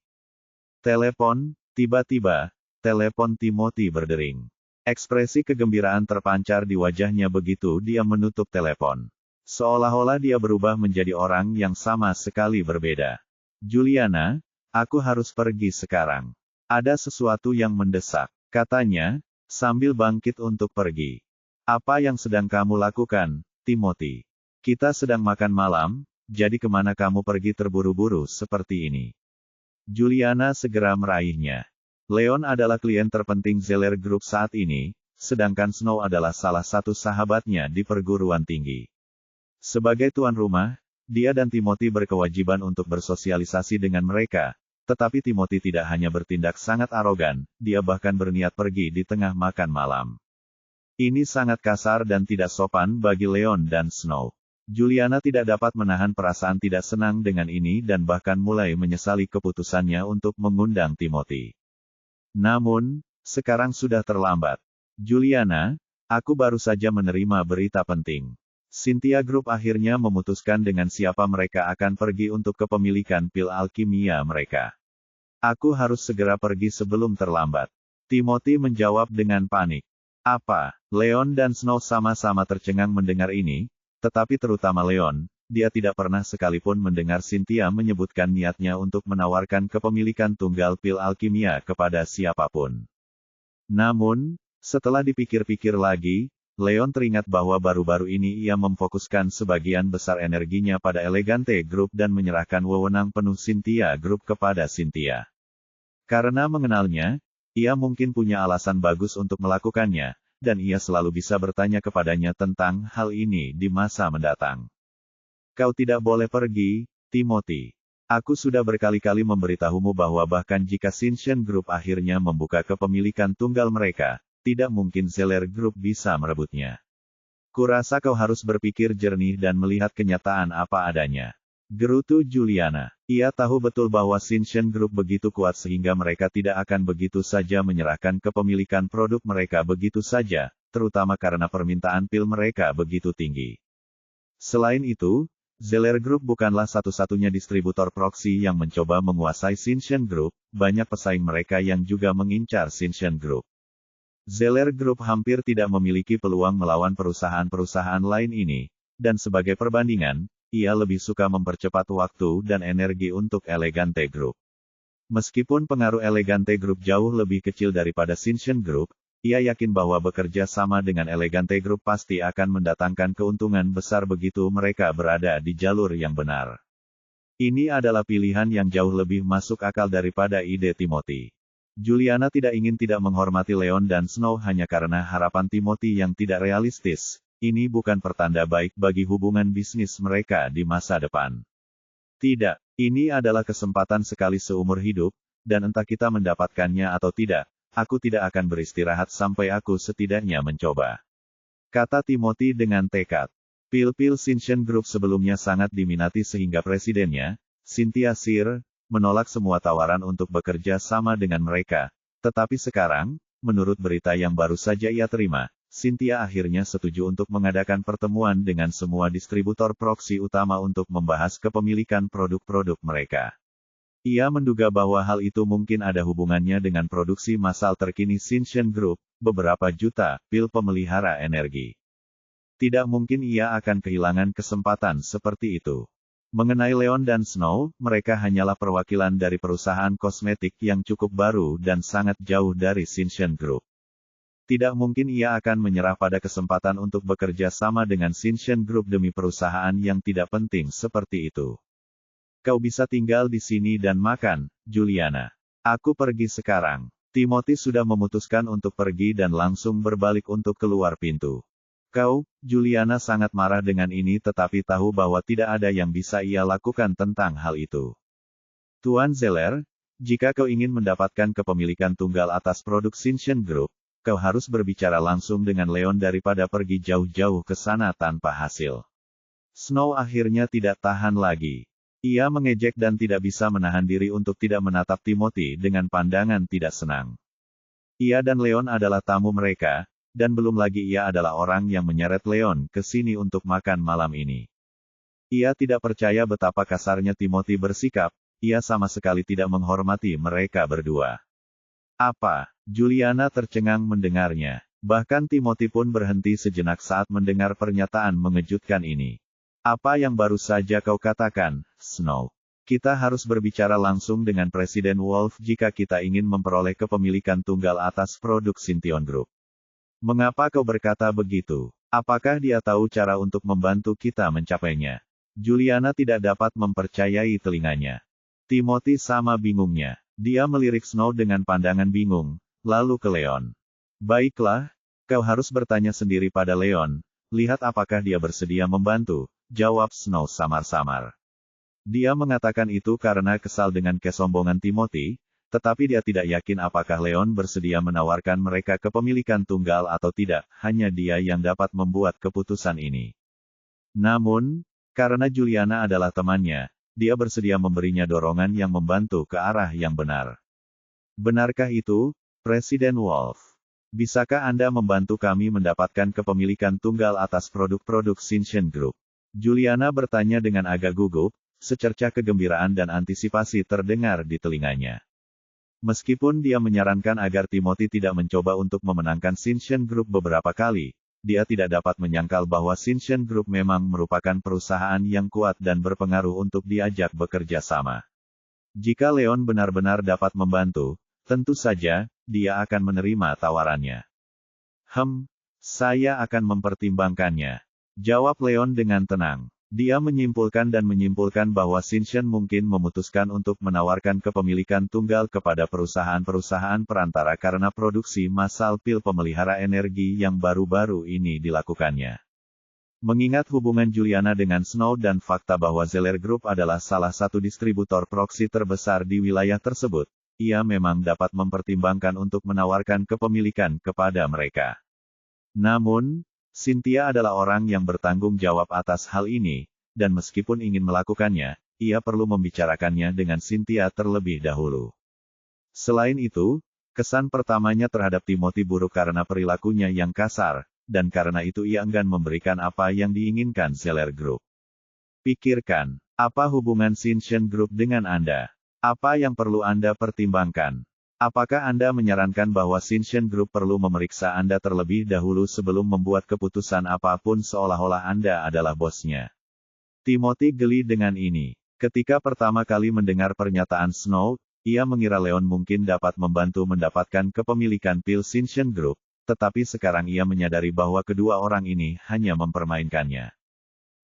Telepon, tiba-tiba, telepon Timothy berdering. Ekspresi kegembiraan terpancar di wajahnya begitu dia menutup telepon. Seolah-olah dia berubah menjadi orang yang sama sekali berbeda. Juliana, aku harus pergi sekarang. Ada sesuatu yang mendesak, katanya, sambil bangkit untuk pergi. Apa yang sedang kamu lakukan, Timothy? Kita sedang makan malam, jadi kemana kamu pergi terburu-buru seperti ini? Juliana segera meraihnya. Leon adalah klien terpenting Zeller Group saat ini, sedangkan Snow adalah salah satu sahabatnya di perguruan tinggi. Sebagai tuan rumah, dia dan Timothy berkewajiban untuk bersosialisasi dengan mereka. Tetapi Timothy tidak hanya bertindak sangat arogan, dia bahkan berniat pergi di tengah makan malam. Ini sangat kasar dan tidak sopan bagi Leon dan Snow. Juliana tidak dapat menahan perasaan tidak senang dengan ini dan bahkan mulai menyesali keputusannya untuk mengundang Timothy. Namun, sekarang sudah terlambat. Juliana, aku baru saja menerima berita penting. Cynthia Group akhirnya memutuskan dengan siapa mereka akan pergi untuk kepemilikan pil alkimia mereka. Aku harus segera pergi sebelum terlambat. Timothy menjawab dengan panik. Apa? Leon dan Snow sama-sama tercengang mendengar ini, tetapi terutama Leon, dia tidak pernah sekalipun mendengar Cynthia menyebutkan niatnya untuk menawarkan kepemilikan tunggal pil alkimia kepada siapapun. Namun, setelah dipikir-pikir lagi, Leon teringat bahwa baru-baru ini ia memfokuskan sebagian besar energinya pada Elegante Group dan menyerahkan wewenang penuh Cynthia Group kepada Cynthia. Karena mengenalnya, ia mungkin punya alasan bagus untuk melakukannya, dan ia selalu bisa bertanya kepadanya tentang hal ini di masa mendatang. Kau tidak boleh pergi, Timothy. Aku sudah berkali-kali memberitahumu bahwa bahkan jika Shinshin Group akhirnya membuka kepemilikan tunggal mereka, tidak mungkin Zeller Group bisa merebutnya. Kurasa kau harus berpikir jernih dan melihat kenyataan apa adanya. Gerutu Juliana. Ia tahu betul bahwa Shinshin Group begitu kuat sehingga mereka tidak akan begitu saja menyerahkan kepemilikan produk mereka begitu saja, terutama karena permintaan pil mereka begitu tinggi. Selain itu, Zeller Group bukanlah satu-satunya distributor proksi yang mencoba menguasai Shinshin Group, banyak pesaing mereka yang juga mengincar Shinshin Group. Zeller Group hampir tidak memiliki peluang melawan perusahaan-perusahaan lain ini, dan sebagai perbandingan, ia lebih suka mempercepat waktu dan energi untuk Elegante Group. Meskipun pengaruh Elegante Group jauh lebih kecil daripada Shinshin Group, ia yakin bahwa bekerja sama dengan Elegante Group pasti akan mendatangkan keuntungan besar begitu mereka berada di jalur yang benar. Ini adalah pilihan yang jauh lebih masuk akal daripada ide Timothy. Juliana tidak menghormati Leon dan Snow hanya karena harapan Timothy yang tidak realistis. Ini bukan pertanda baik bagi hubungan bisnis mereka di masa depan. Tidak, ini adalah kesempatan sekali seumur hidup, dan entah kita mendapatkannya atau tidak, aku tidak akan beristirahat sampai aku setidaknya mencoba. Kata Timothy dengan tekad. Pil-pil Shinshin Group sebelumnya sangat diminati sehingga presidennya, Cynthia Shear, menolak semua tawaran untuk bekerja sama dengan mereka. Tetapi sekarang, menurut berita yang baru saja ia terima, Cynthia akhirnya setuju untuk mengadakan pertemuan dengan semua distributor proksi utama untuk membahas kepemilikan produk-produk mereka. Ia menduga bahwa hal itu mungkin ada hubungannya dengan produksi massal terkini Shinshin Group, beberapa juta pil pemelihara energi. Tidak mungkin ia akan kehilangan kesempatan seperti itu. Mengenai Leon dan Snow, mereka hanyalah perwakilan dari perusahaan kosmetik yang cukup baru dan sangat jauh dari Shinshin Group. Tidak mungkin ia akan menyerah pada kesempatan untuk bekerja sama dengan Shinshin Group demi perusahaan yang tidak penting seperti itu. Kau bisa tinggal di sini dan makan, Juliana. Aku pergi sekarang. Timothy sudah memutuskan untuk pergi dan langsung berbalik untuk keluar pintu. Kau, Juliana sangat marah dengan ini tetapi tahu bahwa tidak ada yang bisa ia lakukan tentang hal itu. Tuan Zeller, jika kau ingin mendapatkan kepemilikan tunggal atas produk Shinshin Group, kau harus berbicara langsung dengan Leon daripada pergi jauh-jauh ke sana tanpa hasil. Snow akhirnya tidak tahan lagi. Ia mengejek dan tidak bisa menahan diri untuk tidak menatap Timothy dengan pandangan tidak senang. Ia dan Leon adalah tamu mereka, dan belum lagi ia adalah orang yang menyeret Leon ke sini untuk makan malam ini. Ia tidak percaya betapa kasarnya Timothy bersikap, ia sama sekali tidak menghormati mereka berdua. Apa? Juliana tercengang mendengarnya. Bahkan Timothy pun berhenti sejenak saat mendengar pernyataan mengejutkan ini. Apa yang baru saja kau katakan, Snow? Kita harus berbicara langsung dengan Presiden Wolf jika kita ingin memperoleh kepemilikan tunggal atas produk Sintion Group. Mengapa kau berkata begitu? Apakah dia tahu cara untuk membantu kita mencapainya? Juliana tidak dapat mempercayai telinganya. Timothy sama bingungnya. Dia melirik Snow dengan pandangan bingung, lalu ke Leon. Baiklah, kau harus bertanya sendiri pada Leon, lihat apakah dia bersedia membantu, jawab Snow samar-samar. Dia mengatakan itu karena kesal dengan kesombongan Timothy, tetapi dia tidak yakin apakah Leon bersedia menawarkan mereka kepemilikan tunggal atau tidak, hanya dia yang dapat membuat keputusan ini. Namun, karena Juliana adalah temannya, dia bersedia memberinya dorongan yang membantu ke arah yang benar. Benarkah itu, Presiden Wolf? Bisakah Anda membantu kami mendapatkan kepemilikan tunggal atas produk-produk Shinshin Group? Juliana bertanya dengan agak gugup, secercah kegembiraan dan antisipasi terdengar di telinganya. Meskipun dia menyarankan agar Timothy tidak mencoba untuk memenangkan Shinshin Group beberapa kali, dia tidak dapat menyangkal bahwa Shinshin Group memang merupakan perusahaan yang kuat dan berpengaruh untuk diajak bekerja sama. Jika Leon benar-benar dapat membantu, tentu saja, dia akan menerima tawarannya. Saya akan mempertimbangkannya, jawab Leon dengan tenang. Dia menyimpulkan bahwa Shinshin mungkin memutuskan untuk menawarkan kepemilikan tunggal kepada perusahaan-perusahaan perantara karena produksi massal pil pemelihara energi yang baru-baru ini dilakukannya. Mengingat hubungan Juliana dengan Snow dan fakta bahwa Zeller Group adalah salah satu distributor proksi terbesar di wilayah tersebut, ia memang dapat mempertimbangkan untuk menawarkan kepemilikan kepada mereka. Namun, Cynthia adalah orang yang bertanggung jawab atas hal ini, dan meskipun ingin melakukannya, ia perlu membicarakannya dengan Cynthia terlebih dahulu. Selain itu, kesan pertamanya terhadap Timothy buruk karena perilakunya yang kasar, dan karena itu ia enggan memberikan apa yang diinginkan Zeller Group. Pikirkan, apa hubungan Shinshin Group dengan Anda? Apa yang perlu Anda pertimbangkan? Apakah Anda menyarankan bahwa Shinshin Group perlu memeriksa Anda terlebih dahulu sebelum membuat keputusan apapun seolah-olah Anda adalah bosnya? Timothy geli dengan ini. Ketika pertama kali mendengar pernyataan Snow, ia mengira Leon mungkin dapat membantu mendapatkan kepemilikan pil Shinshin Group, tetapi sekarang ia menyadari bahwa kedua orang ini hanya mempermainkannya.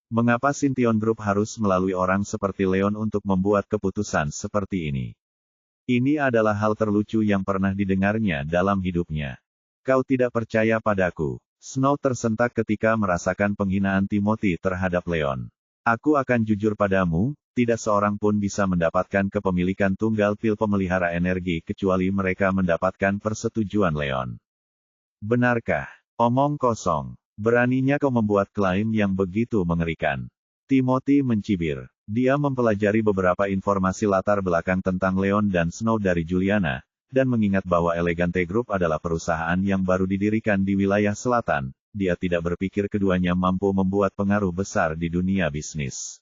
Mengapa Shintion Group harus melalui orang seperti Leon untuk membuat keputusan seperti ini? Ini adalah hal terlucu yang pernah didengarnya dalam hidupnya. Kau tidak percaya padaku. Snow tersentak ketika merasakan penghinaan Timothy terhadap Leon. Aku akan jujur padamu, tidak seorang pun bisa mendapatkan kepemilikan tunggal pil pemelihara energi kecuali mereka mendapatkan persetujuan Leon. Benarkah? Omong kosong. Beraninya kau membuat klaim yang begitu mengerikan. Timothy mencibir. Dia mempelajari beberapa informasi latar belakang tentang Leon dan Snow dari Juliana, dan mengingat bahwa Elegante Group adalah perusahaan yang baru didirikan di wilayah selatan, dia tidak berpikir keduanya mampu membuat pengaruh besar di dunia bisnis.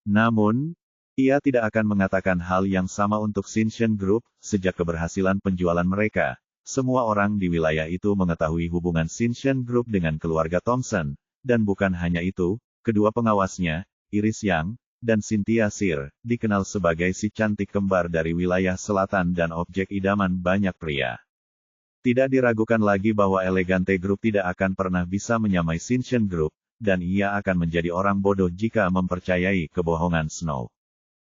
Namun, ia tidak akan mengatakan hal yang sama untuk Shinshin Group. Sejak keberhasilan penjualan mereka, semua orang di wilayah itu mengetahui hubungan Shinshin Group dengan keluarga Thompson, dan bukan hanya itu, kedua pengawasnya, Iris Yang, dan Cynthia Sir, dikenal sebagai si cantik kembar dari wilayah selatan dan objek idaman banyak pria. Tidak diragukan lagi bahwa Elegante Group tidak akan pernah bisa menyamai Shinshin Group, dan ia akan menjadi orang bodoh jika mempercayai kebohongan Snow.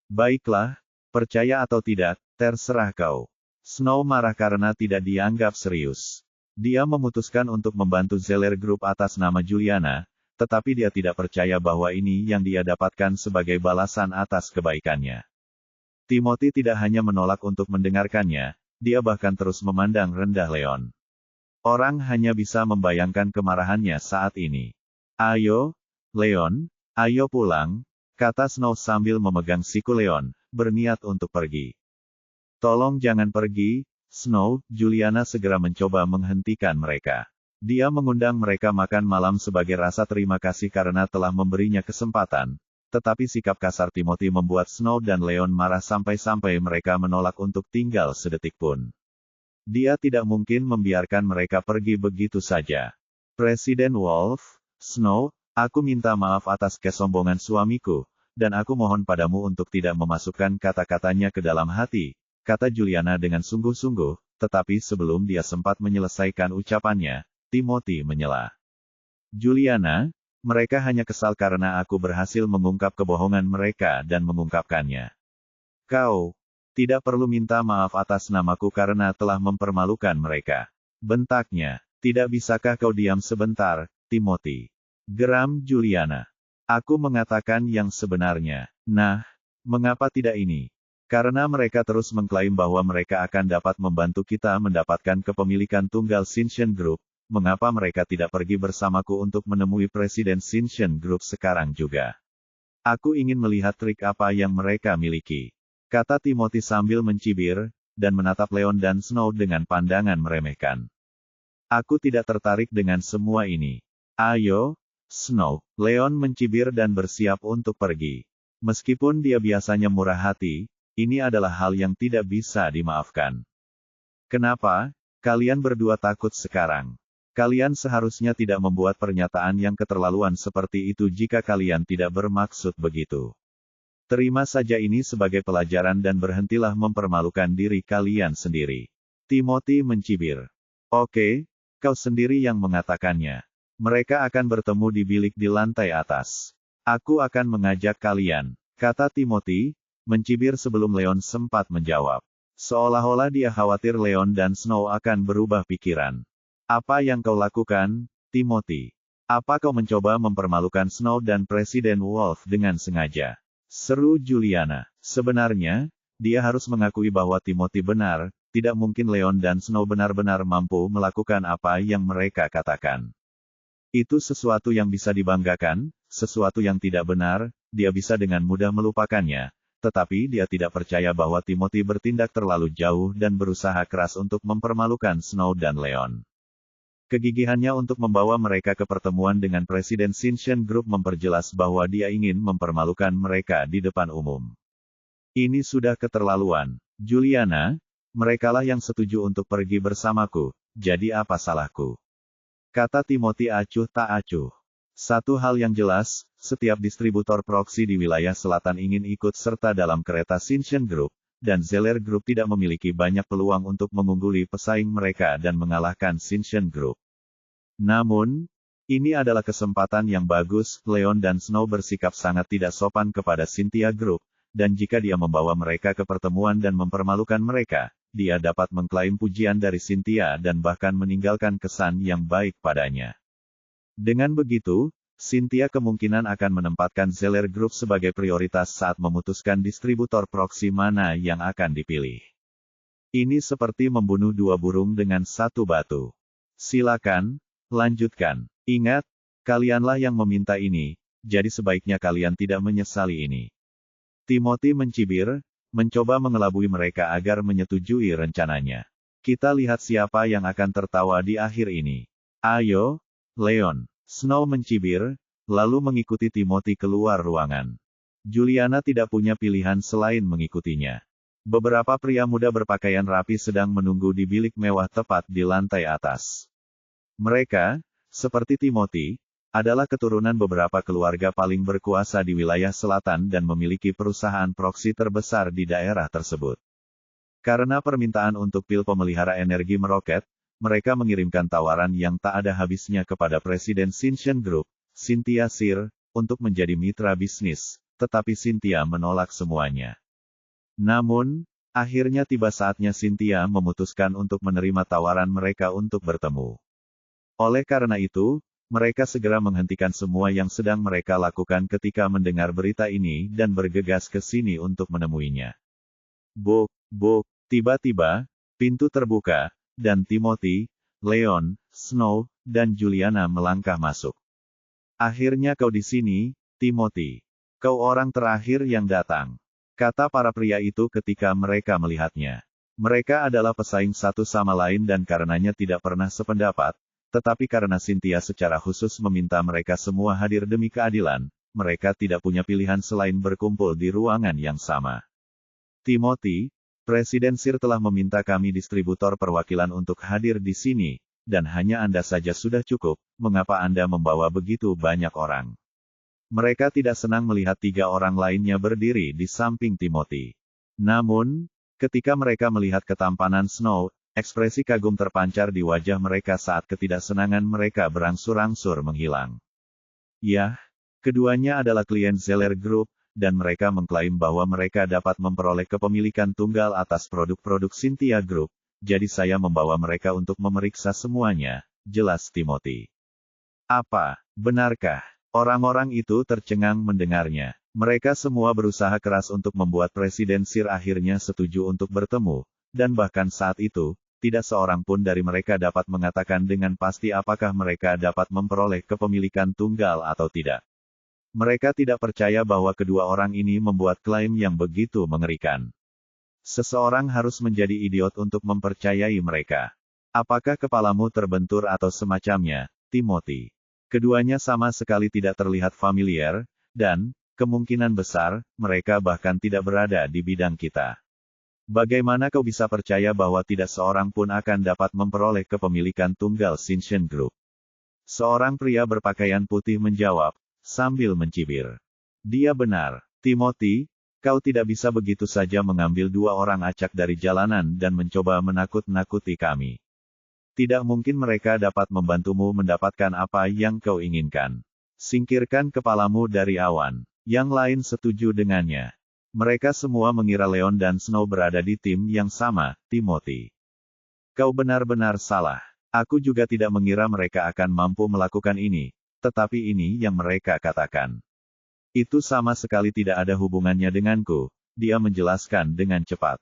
Baiklah, percaya atau tidak, terserah kau. Snow marah karena tidak dianggap serius. Dia memutuskan untuk membantu Zeller Group atas nama Juliana, tetapi dia tidak percaya bahwa ini yang dia dapatkan sebagai balasan atas kebaikannya. Timothy tidak hanya menolak untuk mendengarkannya, dia bahkan terus memandang rendah Leon. Orang hanya bisa membayangkan kemarahannya saat ini. Ayo, Leon, ayo pulang, kata Snow sambil memegang siku Leon, berniat untuk pergi. Tolong jangan pergi, Snow. Juliana segera mencoba menghentikan mereka. Dia mengundang mereka makan malam sebagai rasa terima kasih karena telah memberinya kesempatan, tetapi sikap kasar Timothy membuat Snow dan Leon marah sampai-sampai mereka menolak untuk tinggal sedetik pun. Dia tidak mungkin membiarkan mereka pergi begitu saja. Presiden Wolf, Snow, aku minta maaf atas kesombongan suamiku, dan aku mohon padamu untuk tidak memasukkan kata-katanya ke dalam hati, kata Juliana dengan sungguh-sungguh, tetapi sebelum dia sempat menyelesaikan ucapannya, Timothy menyela. Juliana, mereka hanya kesal karena aku berhasil mengungkap kebohongan mereka dan mengungkapkannya. Kau tidak perlu minta maaf atas namaku karena telah mempermalukan mereka. Bentaknya, tidak bisakah kau diam sebentar, Timothy? Geram Juliana. Aku mengatakan yang sebenarnya. Nah, mengapa tidak ini? Karena mereka terus mengklaim bahwa mereka akan dapat membantu kita mendapatkan kepemilikan tunggal Shinshin Group, mengapa mereka tidak pergi bersamaku untuk menemui Presiden Shinshin Group sekarang juga? Aku ingin melihat trik apa yang mereka miliki, kata Timothy sambil mencibir, dan menatap Leon dan Snow dengan pandangan meremehkan. Aku tidak tertarik dengan semua ini. Ayo, Snow. Leon mencibir dan bersiap untuk pergi. Meskipun dia biasanya murah hati, ini adalah hal yang tidak bisa dimaafkan. Kenapa? Kalian berdua takut sekarang. Kalian seharusnya tidak membuat pernyataan yang keterlaluan seperti itu jika kalian tidak bermaksud begitu. Terima saja ini sebagai pelajaran dan berhentilah mempermalukan diri kalian sendiri. Timothy mencibir. Oke, kau sendiri yang mengatakannya. Mereka akan bertemu di bilik di lantai atas. Aku akan mengajak kalian, kata Timothy, mencibir sebelum Leon sempat menjawab. Seolah-olah dia khawatir Leon dan Snow akan berubah pikiran. Apa yang kau lakukan, Timothy? Apa kau mencoba mempermalukan Snow dan Presiden Wolf dengan sengaja? Seru Juliana. Sebenarnya, dia harus mengakui bahwa Timothy benar, tidak mungkin Leon dan Snow benar-benar mampu melakukan apa yang mereka katakan. Itu sesuatu yang bisa dibanggakan, sesuatu yang tidak benar, dia bisa dengan mudah melupakannya. Tetapi dia tidak percaya bahwa Timothy bertindak terlalu jauh dan berusaha keras untuk mempermalukan Snow dan Leon. Kegigihannya untuk membawa mereka ke pertemuan dengan Presiden Shinshin Group memperjelas bahwa dia ingin mempermalukan mereka di depan umum. Ini sudah keterlaluan. Juliana, Merekalah yang setuju untuk pergi bersamaku, jadi apa salahku? Kata Timothy acuh tak acuh. Satu hal yang jelas, setiap distributor proksi di wilayah selatan ingin ikut serta dalam kereta Shinshin Group, dan Zeller Group tidak memiliki banyak peluang untuk mengungguli pesaing mereka dan mengalahkan Shinshin Group. Namun, ini adalah kesempatan yang bagus. Leon dan Snow bersikap sangat tidak sopan kepada Cynthia Group, dan jika dia membawa mereka ke pertemuan dan mempermalukan mereka, dia dapat mengklaim pujian dari Cynthia dan bahkan meninggalkan kesan yang baik padanya. Dengan begitu, Cynthia kemungkinan akan menempatkan Zeller Group sebagai prioritas saat memutuskan distributor proksi mana yang akan dipilih. Ini seperti membunuh dua burung dengan satu batu. Silakan, lanjutkan. Ingat, kalianlah yang meminta ini, jadi sebaiknya kalian tidak menyesali ini. Timothy mencibir, mencoba mengelabui mereka agar menyetujui rencananya. Kita lihat siapa yang akan tertawa di akhir ini. Ayo, Leon. Snow mencibir, lalu mengikuti Timothy keluar ruangan. Juliana tidak punya pilihan selain mengikutinya. Beberapa pria muda berpakaian rapi sedang menunggu di bilik mewah tepat di lantai atas. Mereka, seperti Timothy, adalah keturunan beberapa keluarga paling berkuasa di wilayah selatan dan memiliki perusahaan proksi terbesar di daerah tersebut. Karena permintaan untuk pil pemelihara energi meroket, mereka mengirimkan tawaran yang tak ada habisnya kepada Presiden Shinshin Group, Cynthia Sir, untuk menjadi mitra bisnis, tetapi Cynthia menolak semuanya. Namun, akhirnya tiba saatnya Cynthia memutuskan untuk menerima tawaran mereka untuk bertemu. Oleh karena itu, mereka segera menghentikan semua yang sedang mereka lakukan ketika mendengar berita ini dan bergegas ke sini untuk menemuinya. Buk, tiba-tiba, pintu terbuka, dan Timothy, Leon, Snow, dan Juliana melangkah masuk. Akhirnya kau di sini, Timothy. Kau orang terakhir yang datang, kata para pria itu ketika mereka melihatnya. Mereka adalah pesaing satu sama lain dan karenanya tidak pernah sependapat, tetapi karena Cynthia secara khusus meminta mereka semua hadir demi keadilan, mereka tidak punya pilihan selain berkumpul di ruangan yang sama. Timothy, Presiden Sir telah meminta kami distributor perwakilan untuk hadir di sini, dan hanya Anda saja sudah cukup, mengapa Anda membawa begitu banyak orang? Mereka tidak senang melihat tiga orang lainnya berdiri di samping Timothy. Namun, ketika mereka melihat ketampanan Snow, ekspresi kagum terpancar di wajah mereka saat ketidaksenangan mereka berangsur-angsur menghilang. Yah, keduanya adalah klien Zeller Group, dan mereka mengklaim bahwa mereka dapat memperoleh kepemilikan tunggal atas produk-produk Cynthia Group, jadi saya membawa mereka untuk memeriksa semuanya, jelas Timothy. Apa, benarkah? Orang-orang itu tercengang mendengarnya. Mereka semua berusaha keras untuk membuat Presiden Sir akhirnya setuju untuk bertemu, dan bahkan saat itu, tidak seorang pun dari mereka dapat mengatakan dengan pasti apakah mereka dapat memperoleh kepemilikan tunggal atau tidak. Mereka tidak percaya bahwa kedua orang ini membuat klaim yang begitu mengerikan. Seseorang harus menjadi idiot untuk mempercayai mereka. Apakah kepalamu terbentur atau semacamnya, Timothy? Keduanya sama sekali tidak terlihat familiar, dan, kemungkinan besar, mereka bahkan tidak berada di bidang kita. Bagaimana kau bisa percaya bahwa tidak seorang pun akan dapat memperoleh kepemilikan tunggal Shinshin Group? Seorang pria berpakaian putih menjawab, sambil mencibir. Dia benar, Timothy, kau tidak bisa begitu saja mengambil dua orang acak dari jalanan dan mencoba menakut-nakuti kami. Tidak mungkin mereka dapat membantumu mendapatkan apa yang kau inginkan. Singkirkan kepalamu dari awan. Yang lain setuju dengannya. Mereka semua mengira Leon dan Snow berada di tim yang sama, Timothy. Kau benar-benar salah. Aku juga tidak mengira mereka akan mampu melakukan ini, tetapi ini yang mereka katakan. Itu sama sekali tidak ada hubungannya denganku, dia menjelaskan dengan cepat.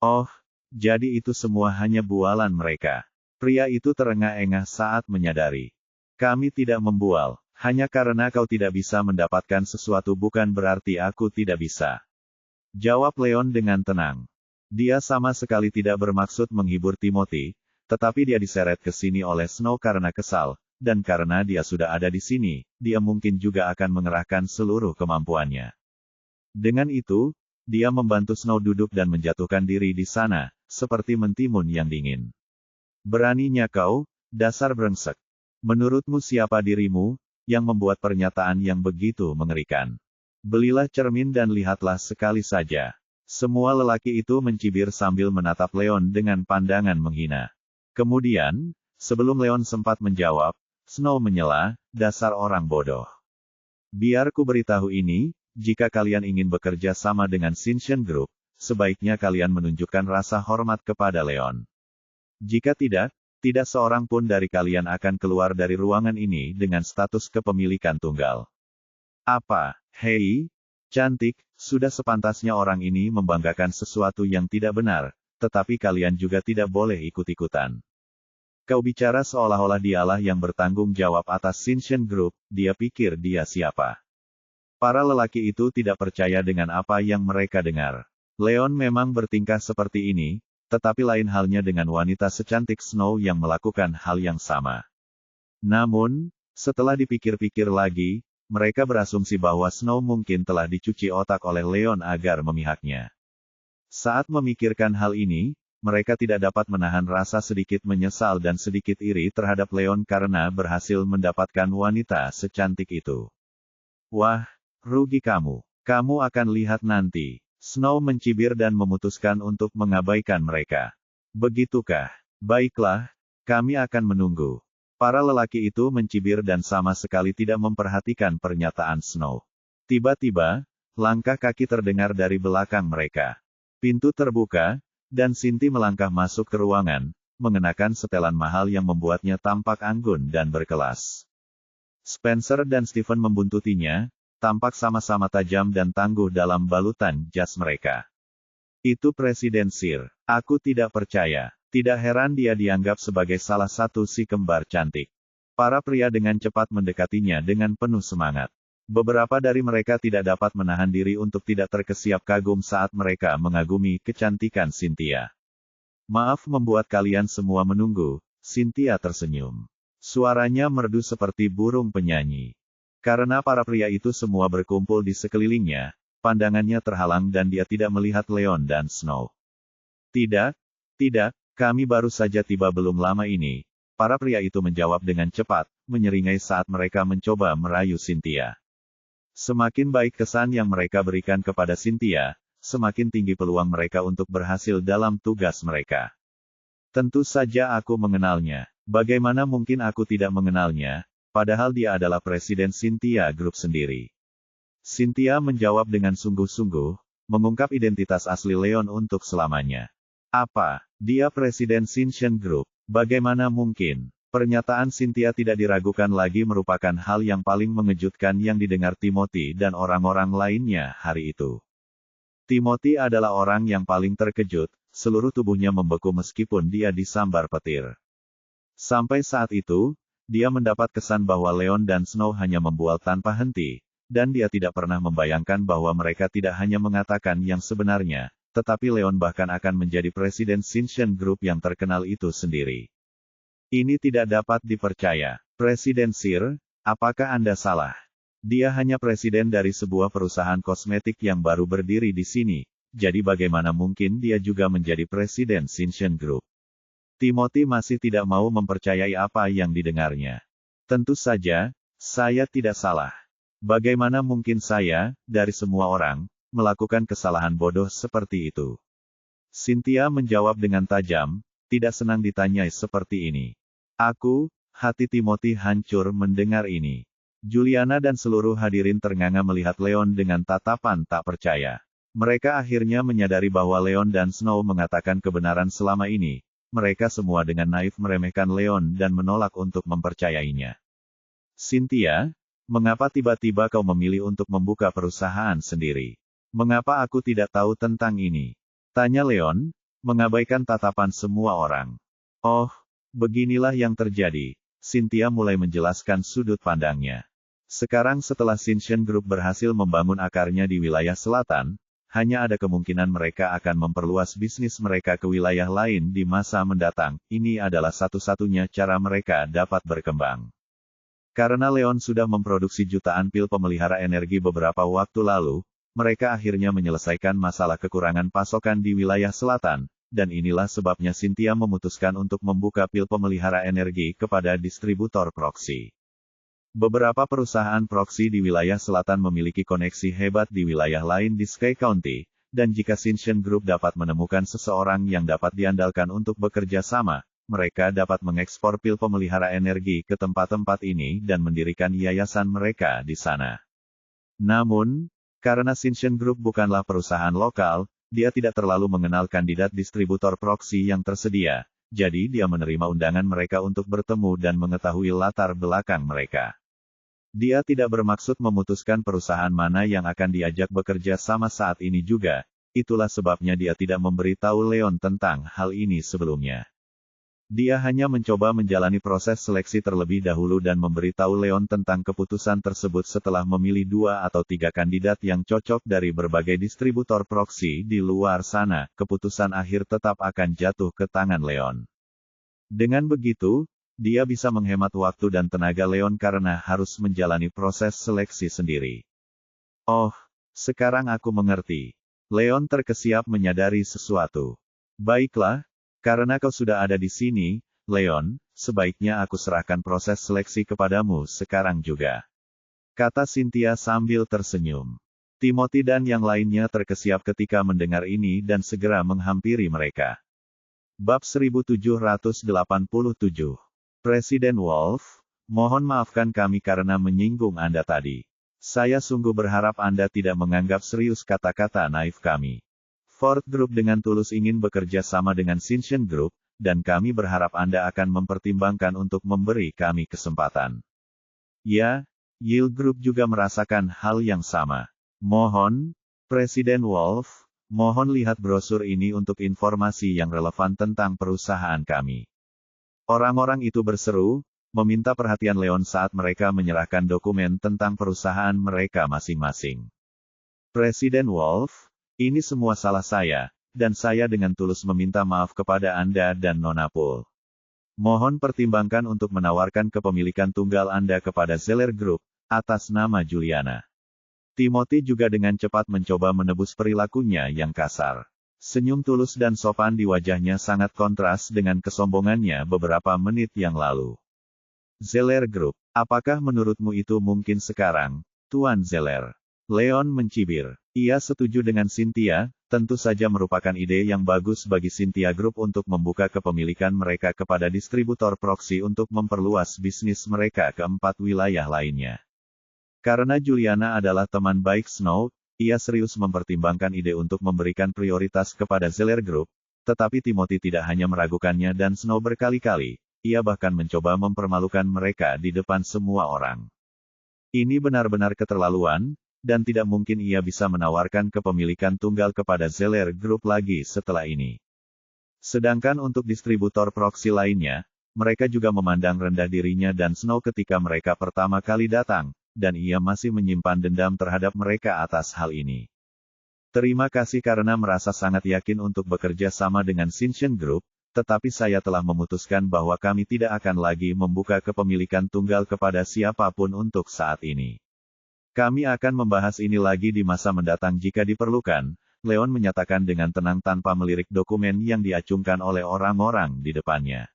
Oh, jadi itu semua hanya bualan mereka. Pria itu terengah-engah saat menyadari. Kami tidak membual, hanya karena kau tidak bisa mendapatkan sesuatu bukan berarti aku tidak bisa. Jawab Leon dengan tenang. Dia sama sekali tidak bermaksud menghibur Timothy, tetapi dia diseret ke sini oleh Snow karena kesal, dan karena dia sudah ada di sini, dia mungkin juga akan mengerahkan seluruh kemampuannya. Dengan itu, dia membantu Snow duduk dan menjatuhkan diri di sana, seperti mentimun yang dingin. Beraninya kau, dasar brengsek. Menurutmu siapa dirimu, yang membuat pernyataan yang begitu mengerikan? Belilah cermin dan lihatlah sekali saja. Semua lelaki itu mencibir sambil menatap Leon dengan pandangan menghina. Kemudian, sebelum Leon sempat menjawab, Snow menyela, dasar orang bodoh. Biar ku beritahu ini, jika kalian ingin bekerja sama dengan Shinshin Group, sebaiknya kalian menunjukkan rasa hormat kepada Leon. Jika tidak, tidak seorang pun dari kalian akan keluar dari ruangan ini dengan status kepemilikan tunggal. Apa, hei, cantik, sudah sepantasnya orang ini membanggakan sesuatu yang tidak benar, tetapi kalian juga tidak boleh ikut-ikutan. Kau bicara seolah-olah dialah yang bertanggung jawab atas Shinshin Group, dia pikir dia siapa? Para lelaki itu tidak percaya dengan apa yang mereka dengar. Leon memang bertingkah seperti ini, tetapi lain halnya dengan wanita secantik Snow yang melakukan hal yang sama. Namun, setelah dipikir-pikir lagi, mereka berasumsi bahwa Snow mungkin telah dicuci otak oleh Leon agar memihaknya. Saat memikirkan hal ini, mereka tidak dapat menahan rasa sedikit menyesal dan sedikit iri terhadap Leon karena berhasil mendapatkan wanita secantik itu. Wah, rugi kamu. Kamu akan lihat nanti. Snow mencibir dan memutuskan untuk mengabaikan mereka. Begitukah? Baiklah, kami akan menunggu. Para lelaki itu mencibir dan sama sekali tidak memperhatikan pernyataan Snow. Tiba-tiba, langkah kaki terdengar dari belakang mereka. Pintu terbuka, dan Sinti melangkah masuk ke ruangan, mengenakan setelan mahal yang membuatnya tampak anggun dan berkelas. Spencer dan Stephen membuntutinya, tampak sama-sama tajam dan tangguh dalam balutan jas mereka. Itu Presiden Sir. Aku tidak percaya. Tidak heran dia dianggap sebagai salah satu si kembar cantik. Para pria dengan cepat mendekatinya dengan penuh semangat. Beberapa dari mereka tidak dapat menahan diri untuk tidak terkesiap kagum saat mereka mengagumi kecantikan Cynthia. Maaf membuat kalian semua menunggu, Cynthia tersenyum. Suaranya merdu seperti burung penyanyi. Karena para pria itu semua berkumpul di sekelilingnya, pandangannya terhalang dan dia tidak melihat Leon dan Snow. Tidak, kami baru saja tiba belum lama ini. Para pria itu menjawab dengan cepat, menyeringai saat mereka mencoba merayu Cynthia. Semakin baik kesan yang mereka berikan kepada Cynthia, semakin tinggi peluang mereka untuk berhasil dalam tugas mereka. Tentu saja aku mengenalnya. Bagaimana mungkin aku tidak mengenalnya, padahal dia adalah Presiden Cynthia Group sendiri. Cynthia menjawab dengan sungguh-sungguh, mengungkap identitas asli Leon untuk selamanya. Apa? Dia Presiden Shinshin Group? Bagaimana mungkin? Pernyataan Cynthia tidak diragukan lagi merupakan hal yang paling mengejutkan yang didengar Timothy dan orang-orang lainnya hari itu. Timothy adalah orang yang paling terkejut, seluruh tubuhnya membeku meskipun dia disambar petir. Sampai saat itu, dia mendapat kesan bahwa Leon dan Snow hanya membual tanpa henti, dan dia tidak pernah membayangkan bahwa mereka tidak hanya mengatakan yang sebenarnya, tetapi Leon bahkan akan menjadi Presiden Shinshin Group yang terkenal itu sendiri. Ini tidak dapat dipercaya. Presiden Sir, apakah Anda salah? Dia hanya presiden dari sebuah perusahaan kosmetik yang baru berdiri di sini, jadi bagaimana mungkin dia juga menjadi Presiden Shinshin Group? Timothy masih tidak mau mempercayai apa yang didengarnya. Tentu saja, saya tidak salah. Bagaimana mungkin saya, dari semua orang, melakukan kesalahan bodoh seperti itu? Cynthia menjawab dengan tajam, tidak senang ditanyai seperti ini. Hati Timothy hancur mendengar ini. Juliana dan seluruh hadirin ternganga melihat Leon dengan tatapan tak percaya. Mereka akhirnya menyadari bahwa Leon dan Snow mengatakan kebenaran selama ini. Mereka semua dengan naif meremehkan Leon dan menolak untuk mempercayainya. Cynthia, mengapa tiba-tiba kau memilih untuk membuka perusahaan sendiri? Mengapa aku tidak tahu tentang ini? Tanya Leon, mengabaikan tatapan semua orang. Oh, beginilah yang terjadi. Cynthia mulai menjelaskan sudut pandangnya. Sekarang setelah Shinshin Group berhasil membangun akarnya di wilayah selatan, hanya ada kemungkinan mereka akan memperluas bisnis mereka ke wilayah lain di masa mendatang. Ini adalah satu-satunya cara mereka dapat berkembang. Karena Leon sudah memproduksi jutaan pil pemelihara energi beberapa waktu lalu, mereka akhirnya menyelesaikan masalah kekurangan pasokan di wilayah selatan, dan inilah sebabnya Cynthia memutuskan untuk membuka pil pemelihara energi kepada distributor proksi. Beberapa perusahaan proksi di wilayah selatan memiliki koneksi hebat di wilayah lain di Sky County, dan jika Cincian Group dapat menemukan seseorang yang dapat diandalkan untuk bekerja sama, mereka dapat mengekspor pil pemelihara energi ke tempat-tempat ini dan mendirikan yayasan mereka di sana. Namun, karena Cincian Group bukanlah perusahaan lokal, dia tidak terlalu mengenal kandidat distributor proksi yang tersedia, jadi dia menerima undangan mereka untuk bertemu dan mengetahui latar belakang mereka. Dia tidak bermaksud memutuskan perusahaan mana yang akan diajak bekerja sama saat ini juga, itulah sebabnya dia tidak memberitahu Leon tentang hal ini sebelumnya. Dia hanya mencoba menjalani proses seleksi terlebih dahulu dan memberitahu Leon tentang keputusan tersebut setelah memilih 2 atau 3 kandidat yang cocok dari berbagai distributor proksi di luar sana. Keputusan akhir tetap akan jatuh ke tangan Leon. Dengan begitu, dia bisa menghemat waktu dan tenaga Leon karena harus menjalani proses seleksi sendiri. Oh, sekarang aku mengerti. Leon terkesiap menyadari sesuatu. Baiklah. Karena kau sudah ada di sini, Leon, sebaiknya aku serahkan proses seleksi kepadamu sekarang juga. Kata Cynthia sambil tersenyum. Timothy dan yang lainnya terkesiap ketika mendengar ini dan segera menghampiri mereka. Bab 1787. Presiden Wolf, mohon maafkan kami karena menyinggung Anda tadi. Saya sungguh berharap Anda tidak menganggap serius kata-kata naif kami. Ford Group dengan tulus ingin bekerja sama dengan Cincian Group, dan kami berharap Anda akan mempertimbangkan untuk memberi kami kesempatan. Ya, Yield Group juga merasakan hal yang sama. Mohon, Presiden Wolf, mohon lihat brosur ini untuk informasi yang relevan tentang perusahaan kami. Orang-orang itu berseru, meminta perhatian Leon saat mereka menyerahkan dokumen tentang perusahaan mereka masing-masing. Presiden Wolf, ini semua salah saya, dan saya dengan tulus meminta maaf kepada Anda dan Nona Poole. Mohon pertimbangkan untuk menawarkan kepemilikan tunggal Anda kepada Zeller Group, atas nama Juliana. Timothy juga dengan cepat mencoba menebus perilakunya yang kasar. Senyum tulus dan sopan di wajahnya sangat kontras dengan kesombongannya beberapa menit yang lalu. Zeller Group, apakah menurutmu itu mungkin sekarang, Tuan Zeller? Leon mencibir. Ia setuju dengan Cynthia, tentu saja merupakan ide yang bagus bagi Cynthia Group untuk membuka kepemilikan mereka kepada distributor proksi untuk memperluas bisnis mereka ke 4 wilayah lainnya. Karena Juliana adalah teman baik Snow, ia serius mempertimbangkan ide untuk memberikan prioritas kepada Zeller Group, tetapi Timothy tidak hanya meragukannya dan Snow berkali-kali, ia bahkan mencoba mempermalukan mereka di depan semua orang. Ini benar-benar keterlaluan, dan tidak mungkin ia bisa menawarkan kepemilikan tunggal kepada Zeller Group lagi setelah ini. Sedangkan untuk distributor proksi lainnya, mereka juga memandang rendah dirinya dan Snow ketika mereka pertama kali datang, dan ia masih menyimpan dendam terhadap mereka atas hal ini. Terima kasih karena merasa sangat yakin untuk bekerja sama dengan Cincian Group, tetapi saya telah memutuskan bahwa kami tidak akan lagi membuka kepemilikan tunggal kepada siapapun untuk saat ini. Kami akan membahas ini lagi di masa mendatang jika diperlukan, Leon menyatakan dengan tenang tanpa melirik dokumen yang diacungkan oleh orang-orang di depannya.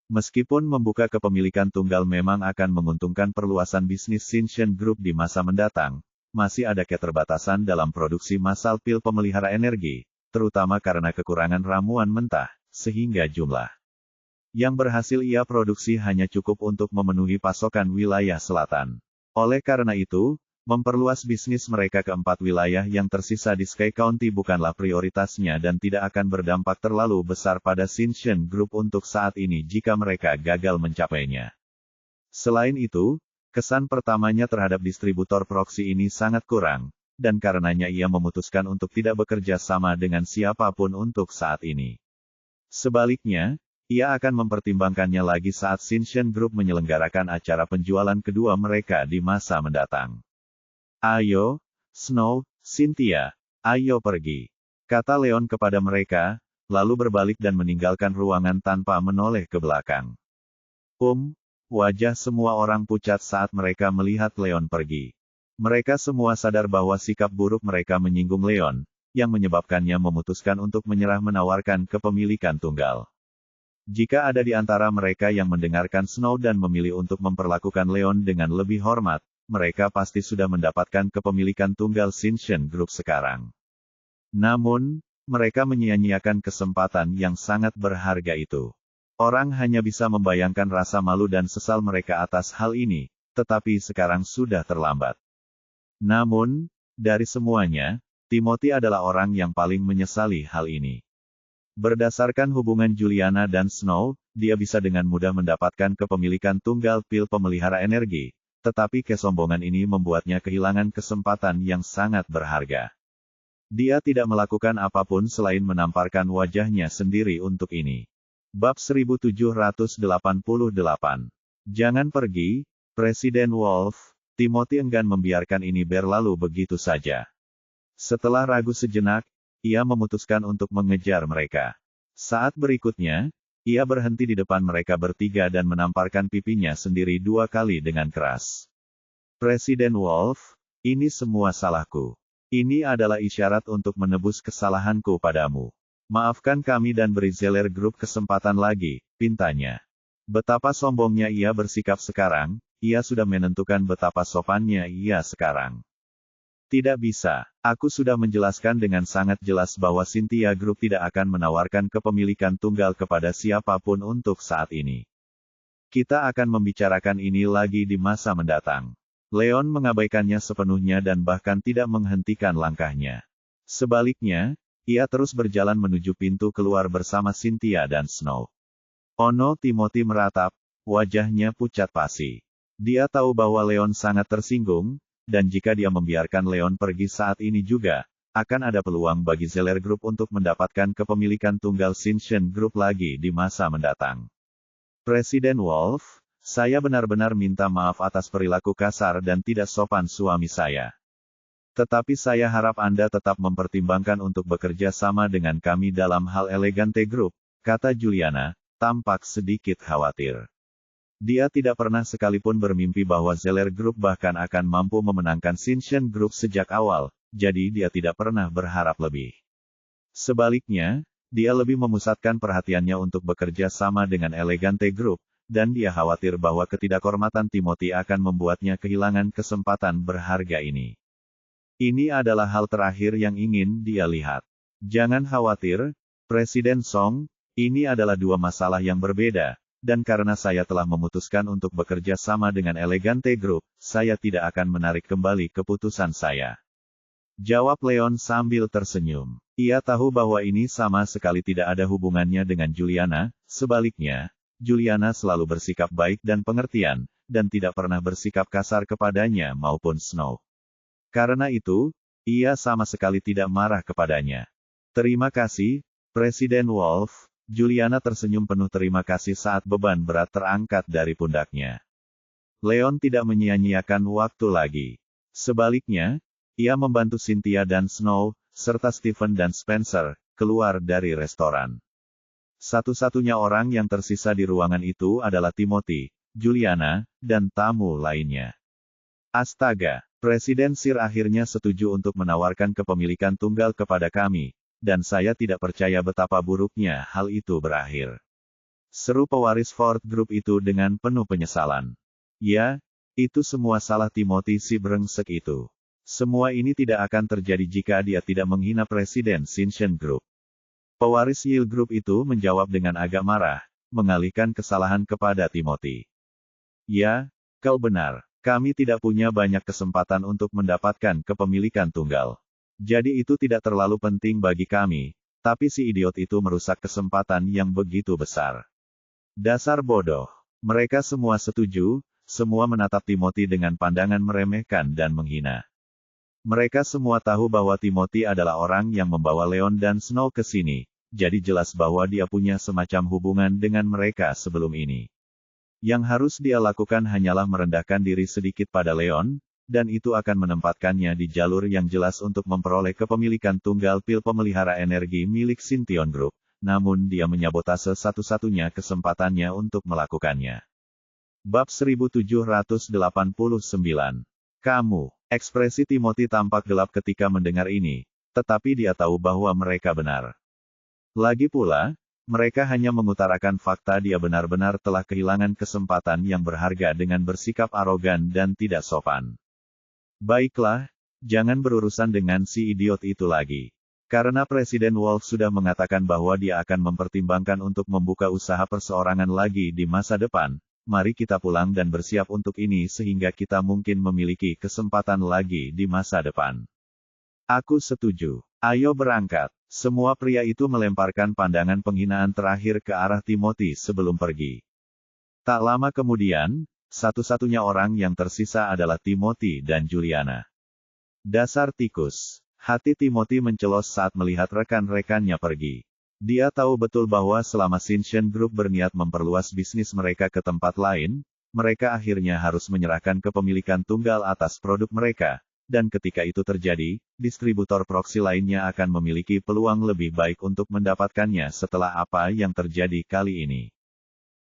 Meskipun membuka kepemilikan tunggal memang akan menguntungkan perluasan bisnis Cincian Group di masa mendatang, masih ada keterbatasan dalam produksi massal pil pemelihara energi, terutama karena kekurangan ramuan mentah, sehingga jumlah yang berhasil ia produksi hanya cukup untuk memenuhi pasokan wilayah selatan. Oleh karena itu, memperluas bisnis mereka ke 4 wilayah yang tersisa di Sky County bukanlah prioritasnya dan tidak akan berdampak terlalu besar pada Cincian Group untuk saat ini jika mereka gagal mencapainya. Selain itu, kesan pertamanya terhadap distributor proksi ini sangat kurang, dan karenanya ia memutuskan untuk tidak bekerja sama dengan siapapun untuk saat ini. Sebaliknya, ia akan mempertimbangkannya lagi saat Cincian Group menyelenggarakan acara penjualan kedua mereka di masa mendatang. Ayo, Snow, Cynthia, ayo pergi, kata Leon kepada mereka, lalu berbalik dan meninggalkan ruangan tanpa menoleh ke belakang. Wajah semua orang pucat saat mereka melihat Leon pergi. Mereka semua sadar bahwa sikap buruk mereka menyinggung Leon, yang menyebabkannya memutuskan untuk menyerah menawarkan kepemilikan tunggal. Jika ada di antara mereka yang mendengarkan Snow dan memilih untuk memperlakukan Leon dengan lebih hormat, mereka pasti sudah mendapatkan kepemilikan tunggal Shinshin Group sekarang. Namun, mereka menyia-nyiakan kesempatan yang sangat berharga itu. Orang hanya bisa membayangkan rasa malu dan sesal mereka atas hal ini, tetapi sekarang sudah terlambat. Namun, dari semuanya, Timothy adalah orang yang paling menyesali hal ini. Berdasarkan hubungan Juliana dan Snow, dia bisa dengan mudah mendapatkan kepemilikan tunggal pil pemelihara energi, tetapi kesombongan ini membuatnya kehilangan kesempatan yang sangat berharga. Dia tidak melakukan apapun selain menamparkan wajahnya sendiri untuk ini. Bab 1788. Jangan pergi, Presiden Wolf. Timothy enggan membiarkan ini berlalu begitu saja. Setelah ragu sejenak, ia memutuskan untuk mengejar mereka. Saat berikutnya, ia berhenti di depan mereka bertiga dan menamparkan pipinya sendiri 2 kali dengan keras. Presiden Wolf, ini semua salahku. Ini adalah isyarat untuk menebus kesalahanku padamu. Maafkan kami dan beri Zeller Group kesempatan lagi, pintanya. Betapa sombongnya ia bersikap sekarang, ia sudah menentukan betapa sopannya ia sekarang. Tidak bisa, aku sudah menjelaskan dengan sangat jelas bahwa Cynthia Group tidak akan menawarkan kepemilikan tunggal kepada siapapun untuk saat ini. Kita akan membicarakan ini lagi di masa mendatang. Leon mengabaikannya sepenuhnya dan bahkan tidak menghentikan langkahnya. Sebaliknya, ia terus berjalan menuju pintu keluar bersama Cynthia dan Snow. Ono Timothy meratap, wajahnya pucat pasi. Dia tahu bahwa Leon sangat tersinggung, dan jika dia membiarkan Leon pergi saat ini juga, akan ada peluang bagi Zeller Group untuk mendapatkan kepemilikan tunggal Shinshin Group lagi di masa mendatang. Presiden Wolf, saya benar-benar minta maaf atas perilaku kasar dan tidak sopan suami saya. Tetapi saya harap Anda tetap mempertimbangkan untuk bekerja sama dengan kami dalam hal Elegante Group, kata Juliana, tampak sedikit khawatir. Dia tidak pernah sekalipun bermimpi bahwa Zeller Group bahkan akan mampu memenangkan Shinshin Group sejak awal, jadi dia tidak pernah berharap lebih. Sebaliknya, dia lebih memusatkan perhatiannya untuk bekerja sama dengan Elegante Group, dan dia khawatir bahwa ketidakhormatan Timothy akan membuatnya kehilangan kesempatan berharga ini. Ini adalah hal terakhir yang ingin dia lihat. Jangan khawatir, Presiden Song, ini adalah 2 masalah yang berbeda. Dan karena saya telah memutuskan untuk bekerja sama dengan Elegante Group, saya tidak akan menarik kembali keputusan saya. Jawab Leon sambil tersenyum. Ia tahu bahwa ini sama sekali tidak ada hubungannya dengan Juliana, sebaliknya, Juliana selalu bersikap baik dan pengertian, dan tidak pernah bersikap kasar kepadanya maupun Snow. Karena itu, ia sama sekali tidak marah kepadanya. Terima kasih, Presiden Wolf. Juliana tersenyum penuh terima kasih saat beban berat terangkat dari pundaknya. Leon tidak menyia-nyiakan waktu lagi. Sebaliknya, ia membantu Cynthia dan Snow, serta Stephen dan Spencer, keluar dari restoran. Satu-satunya orang yang tersisa di ruangan itu adalah Timothy, Juliana, dan tamu lainnya. Astaga, Presiden Sir akhirnya setuju untuk menawarkan kepemilikan tunggal kepada kami. Dan saya tidak percaya betapa buruknya hal itu berakhir. Seru pewaris Ford Group itu dengan penuh penyesalan. Ya, itu semua salah Timothy si brengsek itu. Semua ini tidak akan terjadi jika dia tidak menghina Presiden Shinshin Group. Pewaris Yale Group itu menjawab dengan agak marah, mengalihkan kesalahan kepada Timothy. Ya, kau benar, kami tidak punya banyak kesempatan untuk mendapatkan kepemilikan tunggal. Jadi itu tidak terlalu penting bagi kami, tapi si idiot itu merusak kesempatan yang begitu besar. Dasar bodoh. Mereka semua setuju, semua menatap Timothy dengan pandangan meremehkan dan menghina. Mereka semua tahu bahwa Timothy adalah orang yang membawa Leon dan Snow ke sini, jadi jelas bahwa dia punya semacam hubungan dengan mereka sebelum ini. Yang harus dia lakukan hanyalah merendahkan diri sedikit pada Leon, dan itu akan menempatkannya di jalur yang jelas untuk memperoleh kepemilikan tunggal pil pemelihara energi milik Syntion Group, namun dia menyabotase satu-satunya kesempatannya untuk melakukannya. Bab 1789. Kamu Ekspresi Timothy tampak gelap ketika mendengar ini, tetapi dia tahu bahwa mereka benar. Lagi pula, mereka hanya mengutarakan fakta dia benar-benar telah kehilangan kesempatan yang berharga dengan bersikap arogan dan tidak sopan. Baiklah, jangan berurusan dengan si idiot itu lagi. Karena Presiden Wolf sudah mengatakan bahwa dia akan mempertimbangkan untuk membuka usaha perseorangan lagi di masa depan, mari kita pulang dan bersiap untuk ini sehingga kita mungkin memiliki kesempatan lagi di masa depan. Aku setuju. Ayo berangkat. Semua pria itu melemparkan pandangan penghinaan terakhir ke arah Timothy sebelum pergi. Tak lama kemudian, satu-satunya orang yang tersisa adalah Timothy dan Juliana. Dasar tikus. Hati Timothy mencelos saat melihat rekan-rekannya pergi. Dia tahu betul bahwa selama Shinshin Group berniat memperluas bisnis mereka ke tempat lain, mereka akhirnya harus menyerahkan kepemilikan tunggal atas produk mereka, dan ketika itu terjadi, distributor proksi lainnya akan memiliki peluang lebih baik untuk mendapatkannya setelah apa yang terjadi kali ini.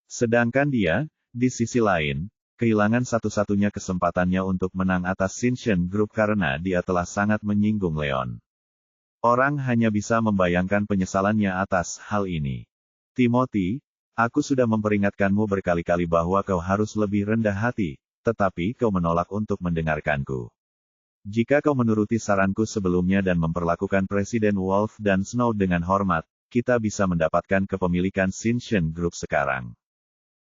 Sedangkan dia, di sisi lain, kehilangan satu-satunya kesempatannya untuk menang atas Shinshin Group karena dia telah sangat menyinggung Leon. Orang hanya bisa membayangkan penyesalannya atas hal ini. Timothy, aku sudah memperingatkanmu berkali-kali bahwa kau harus lebih rendah hati, tetapi kau menolak untuk mendengarkanku. Jika kau menuruti saranku sebelumnya dan memperlakukan Presiden Wolf dan Snow dengan hormat, kita bisa mendapatkan kepemilikan Shinshin Group sekarang.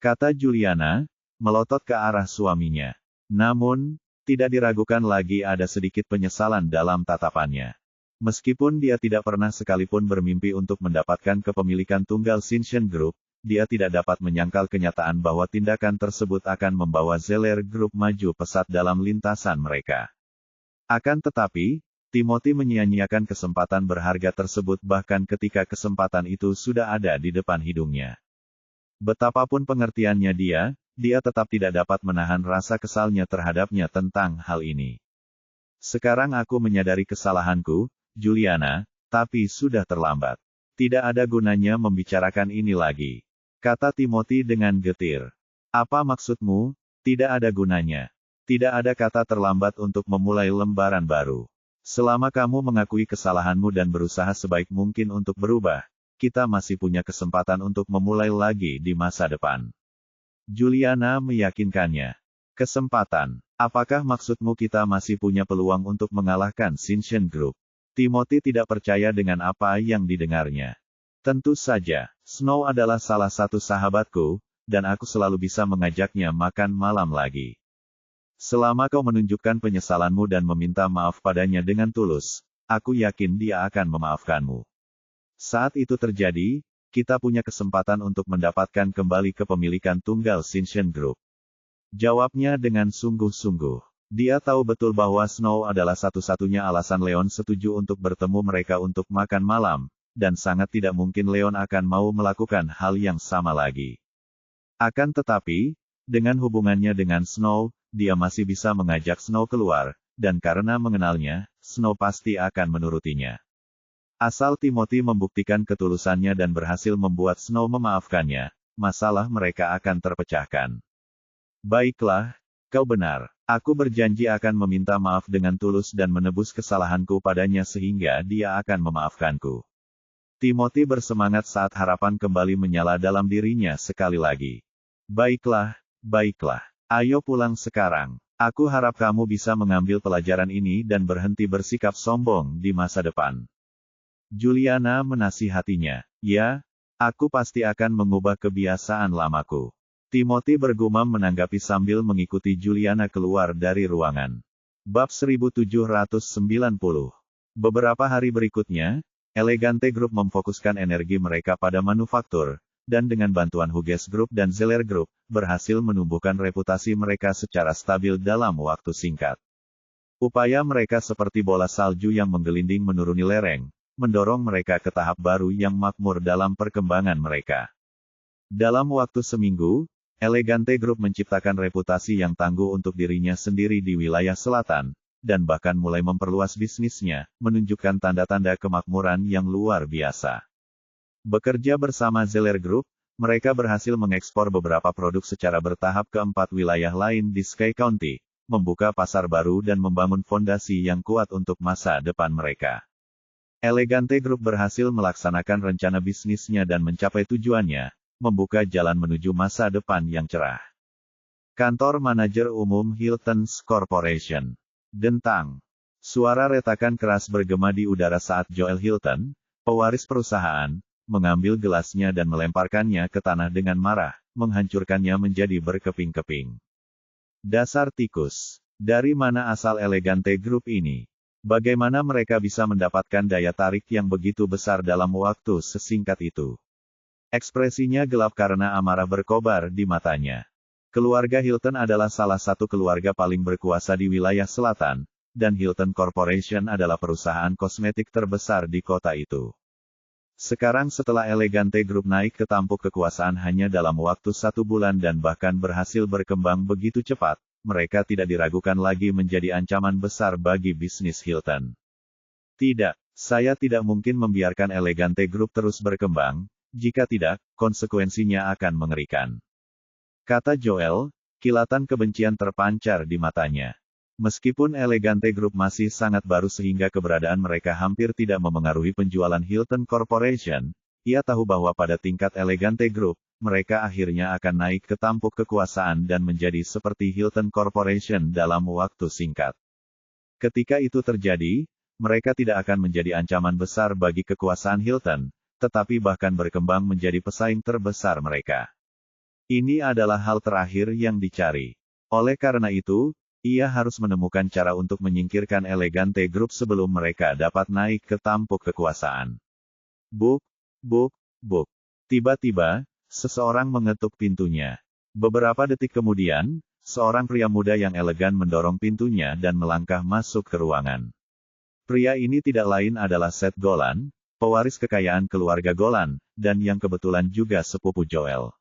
Kata Juliana, melotot ke arah suaminya. Namun, tidak diragukan lagi ada sedikit penyesalan dalam tatapannya. Meskipun dia tidak pernah sekalipun bermimpi untuk mendapatkan kepemilikan tunggal Shinshin Group, dia tidak dapat menyangkal kenyataan bahwa tindakan tersebut akan membawa Zeller Group maju pesat dalam lintasan mereka. Akan tetapi, Timothy menyia-nyiakan kesempatan berharga tersebut bahkan ketika kesempatan itu sudah ada di depan hidungnya. Betapapun pengertiannya dia tetap tidak dapat menahan rasa kesalnya terhadapnya tentang hal ini. Sekarang aku menyadari kesalahanku, Juliana, tapi sudah terlambat. Tidak ada gunanya membicarakan ini lagi. Kata Timothy dengan getir. Apa maksudmu? Tidak ada gunanya. Tidak ada kata terlambat untuk memulai lembaran baru. Selama kamu mengakui kesalahanmu dan berusaha sebaik mungkin untuk berubah, kita masih punya kesempatan untuk memulai lagi di masa depan. Juliana meyakinkannya. Kesempatan. Apakah maksudmu kita masih punya peluang untuk mengalahkan Shinshin Group? Timothy tidak percaya dengan apa yang didengarnya. Tentu saja, Snow adalah salah satu sahabatku, dan aku selalu bisa mengajaknya makan malam lagi. Selama kau menunjukkan penyesalanmu dan meminta maaf padanya dengan tulus, aku yakin dia akan memaafkanmu. Saat itu terjadi, kita punya kesempatan untuk mendapatkan kembali kepemilikan tunggal Shinshin Group. Jawabnya dengan sungguh-sungguh. Dia tahu betul bahwa Snow adalah satu-satunya alasan Leon setuju untuk bertemu mereka untuk makan malam, dan sangat tidak mungkin Leon akan mau melakukan hal yang sama lagi. Akan tetapi, dengan hubungannya dengan Snow, dia masih bisa mengajak Snow keluar, dan karena mengenalnya, Snow pasti akan menurutinya. Asal Timothy membuktikan ketulusannya dan berhasil membuat Snow memaafkannya, masalah mereka akan terpecahkan. Baiklah, kau benar. Aku berjanji akan meminta maaf dengan tulus dan menebus kesalahanku padanya sehingga dia akan memaafkanku. Timothy bersemangat saat harapan kembali menyala dalam dirinya sekali lagi. Baiklah, baiklah. Ayo pulang sekarang. Aku harap kamu bisa mengambil pelajaran ini dan berhenti bersikap sombong di masa depan. Juliana menasihatinya. Ya, aku pasti akan mengubah kebiasaan lamaku. Timothy bergumam menanggapi sambil mengikuti Juliana keluar dari ruangan. Bab 1790. Beberapa hari berikutnya, Elegante Group memfokuskan energi mereka pada manufaktur, dan dengan bantuan Hughes Group dan Zeller Group, berhasil menumbuhkan reputasi mereka secara stabil dalam waktu singkat. Upaya mereka seperti bola salju yang menggelinding menuruni lereng, mendorong mereka ke tahap baru yang makmur dalam perkembangan mereka. Dalam waktu seminggu, Elegante Group menciptakan reputasi yang tangguh untuk dirinya sendiri di wilayah selatan, dan bahkan mulai memperluas bisnisnya, menunjukkan tanda-tanda kemakmuran yang luar biasa. Bekerja bersama Zeller Group, mereka berhasil mengekspor beberapa produk secara bertahap ke 4 wilayah lain di Sky County, membuka pasar baru dan membangun fondasi yang kuat untuk masa depan mereka. Elegante Group berhasil melaksanakan rencana bisnisnya dan mencapai tujuannya, membuka jalan menuju masa depan yang cerah. Kantor Manajer Umum Hilton Corporation. Dentang. Suara retakan keras bergema di udara saat Joel Hilton, pewaris perusahaan, mengambil gelasnya dan melemparkannya ke tanah dengan marah, menghancurkannya menjadi berkeping-keping. Dasar tikus. Dari mana asal Elegante Group ini? Bagaimana mereka bisa mendapatkan daya tarik yang begitu besar dalam waktu sesingkat itu? Ekspresinya gelap karena amarah berkobar di matanya. Keluarga Hilton adalah salah satu keluarga paling berkuasa di wilayah selatan, dan Hilton Corporation adalah perusahaan kosmetik terbesar di kota itu. Sekarang setelah Elegante Group naik ke tampuk kekuasaan hanya dalam waktu 1 bulan dan bahkan berhasil berkembang begitu cepat, mereka tidak diragukan lagi menjadi ancaman besar bagi bisnis Hilton. Tidak, saya tidak mungkin membiarkan Elegante Group terus berkembang, jika tidak, konsekuensinya akan mengerikan. Kata Joel, kilatan kebencian terpancar di matanya. Meskipun Elegante Group masih sangat baru sehingga keberadaan mereka hampir tidak memengaruhi penjualan Hilton Corporation, ia tahu bahwa pada tingkat Elegante Group, mereka akhirnya akan naik ke tampuk kekuasaan dan menjadi seperti Hilton Corporation dalam waktu singkat. Ketika itu terjadi, mereka tidak akan menjadi ancaman besar bagi kekuasaan Hilton, tetapi bahkan berkembang menjadi pesaing terbesar mereka. Ini adalah hal terakhir yang dicari. Oleh karena itu, ia harus menemukan cara untuk menyingkirkan Elegante Group sebelum mereka dapat naik ke tampuk kekuasaan. Buk, buk, buk. Tiba-tiba, seseorang mengetuk pintunya. Beberapa detik kemudian, seorang pria muda yang elegan mendorong pintunya dan melangkah masuk ke ruangan. Pria ini tidak lain adalah Seth Golan, pewaris kekayaan keluarga Golan, dan yang kebetulan juga sepupu Joel.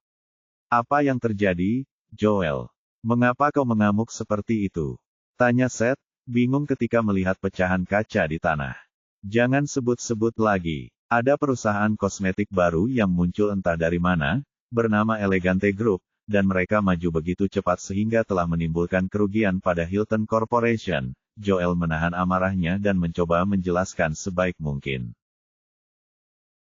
Apa yang terjadi, Joel? Mengapa kau mengamuk seperti itu? Tanya Seth, bingung ketika melihat pecahan kaca di tanah. Jangan sebut-sebut lagi. Ada perusahaan kosmetik baru yang muncul entah dari mana, bernama Elegante Group, dan mereka maju begitu cepat sehingga telah menimbulkan kerugian pada Hilton Corporation. Joel menahan amarahnya dan mencoba menjelaskan sebaik mungkin.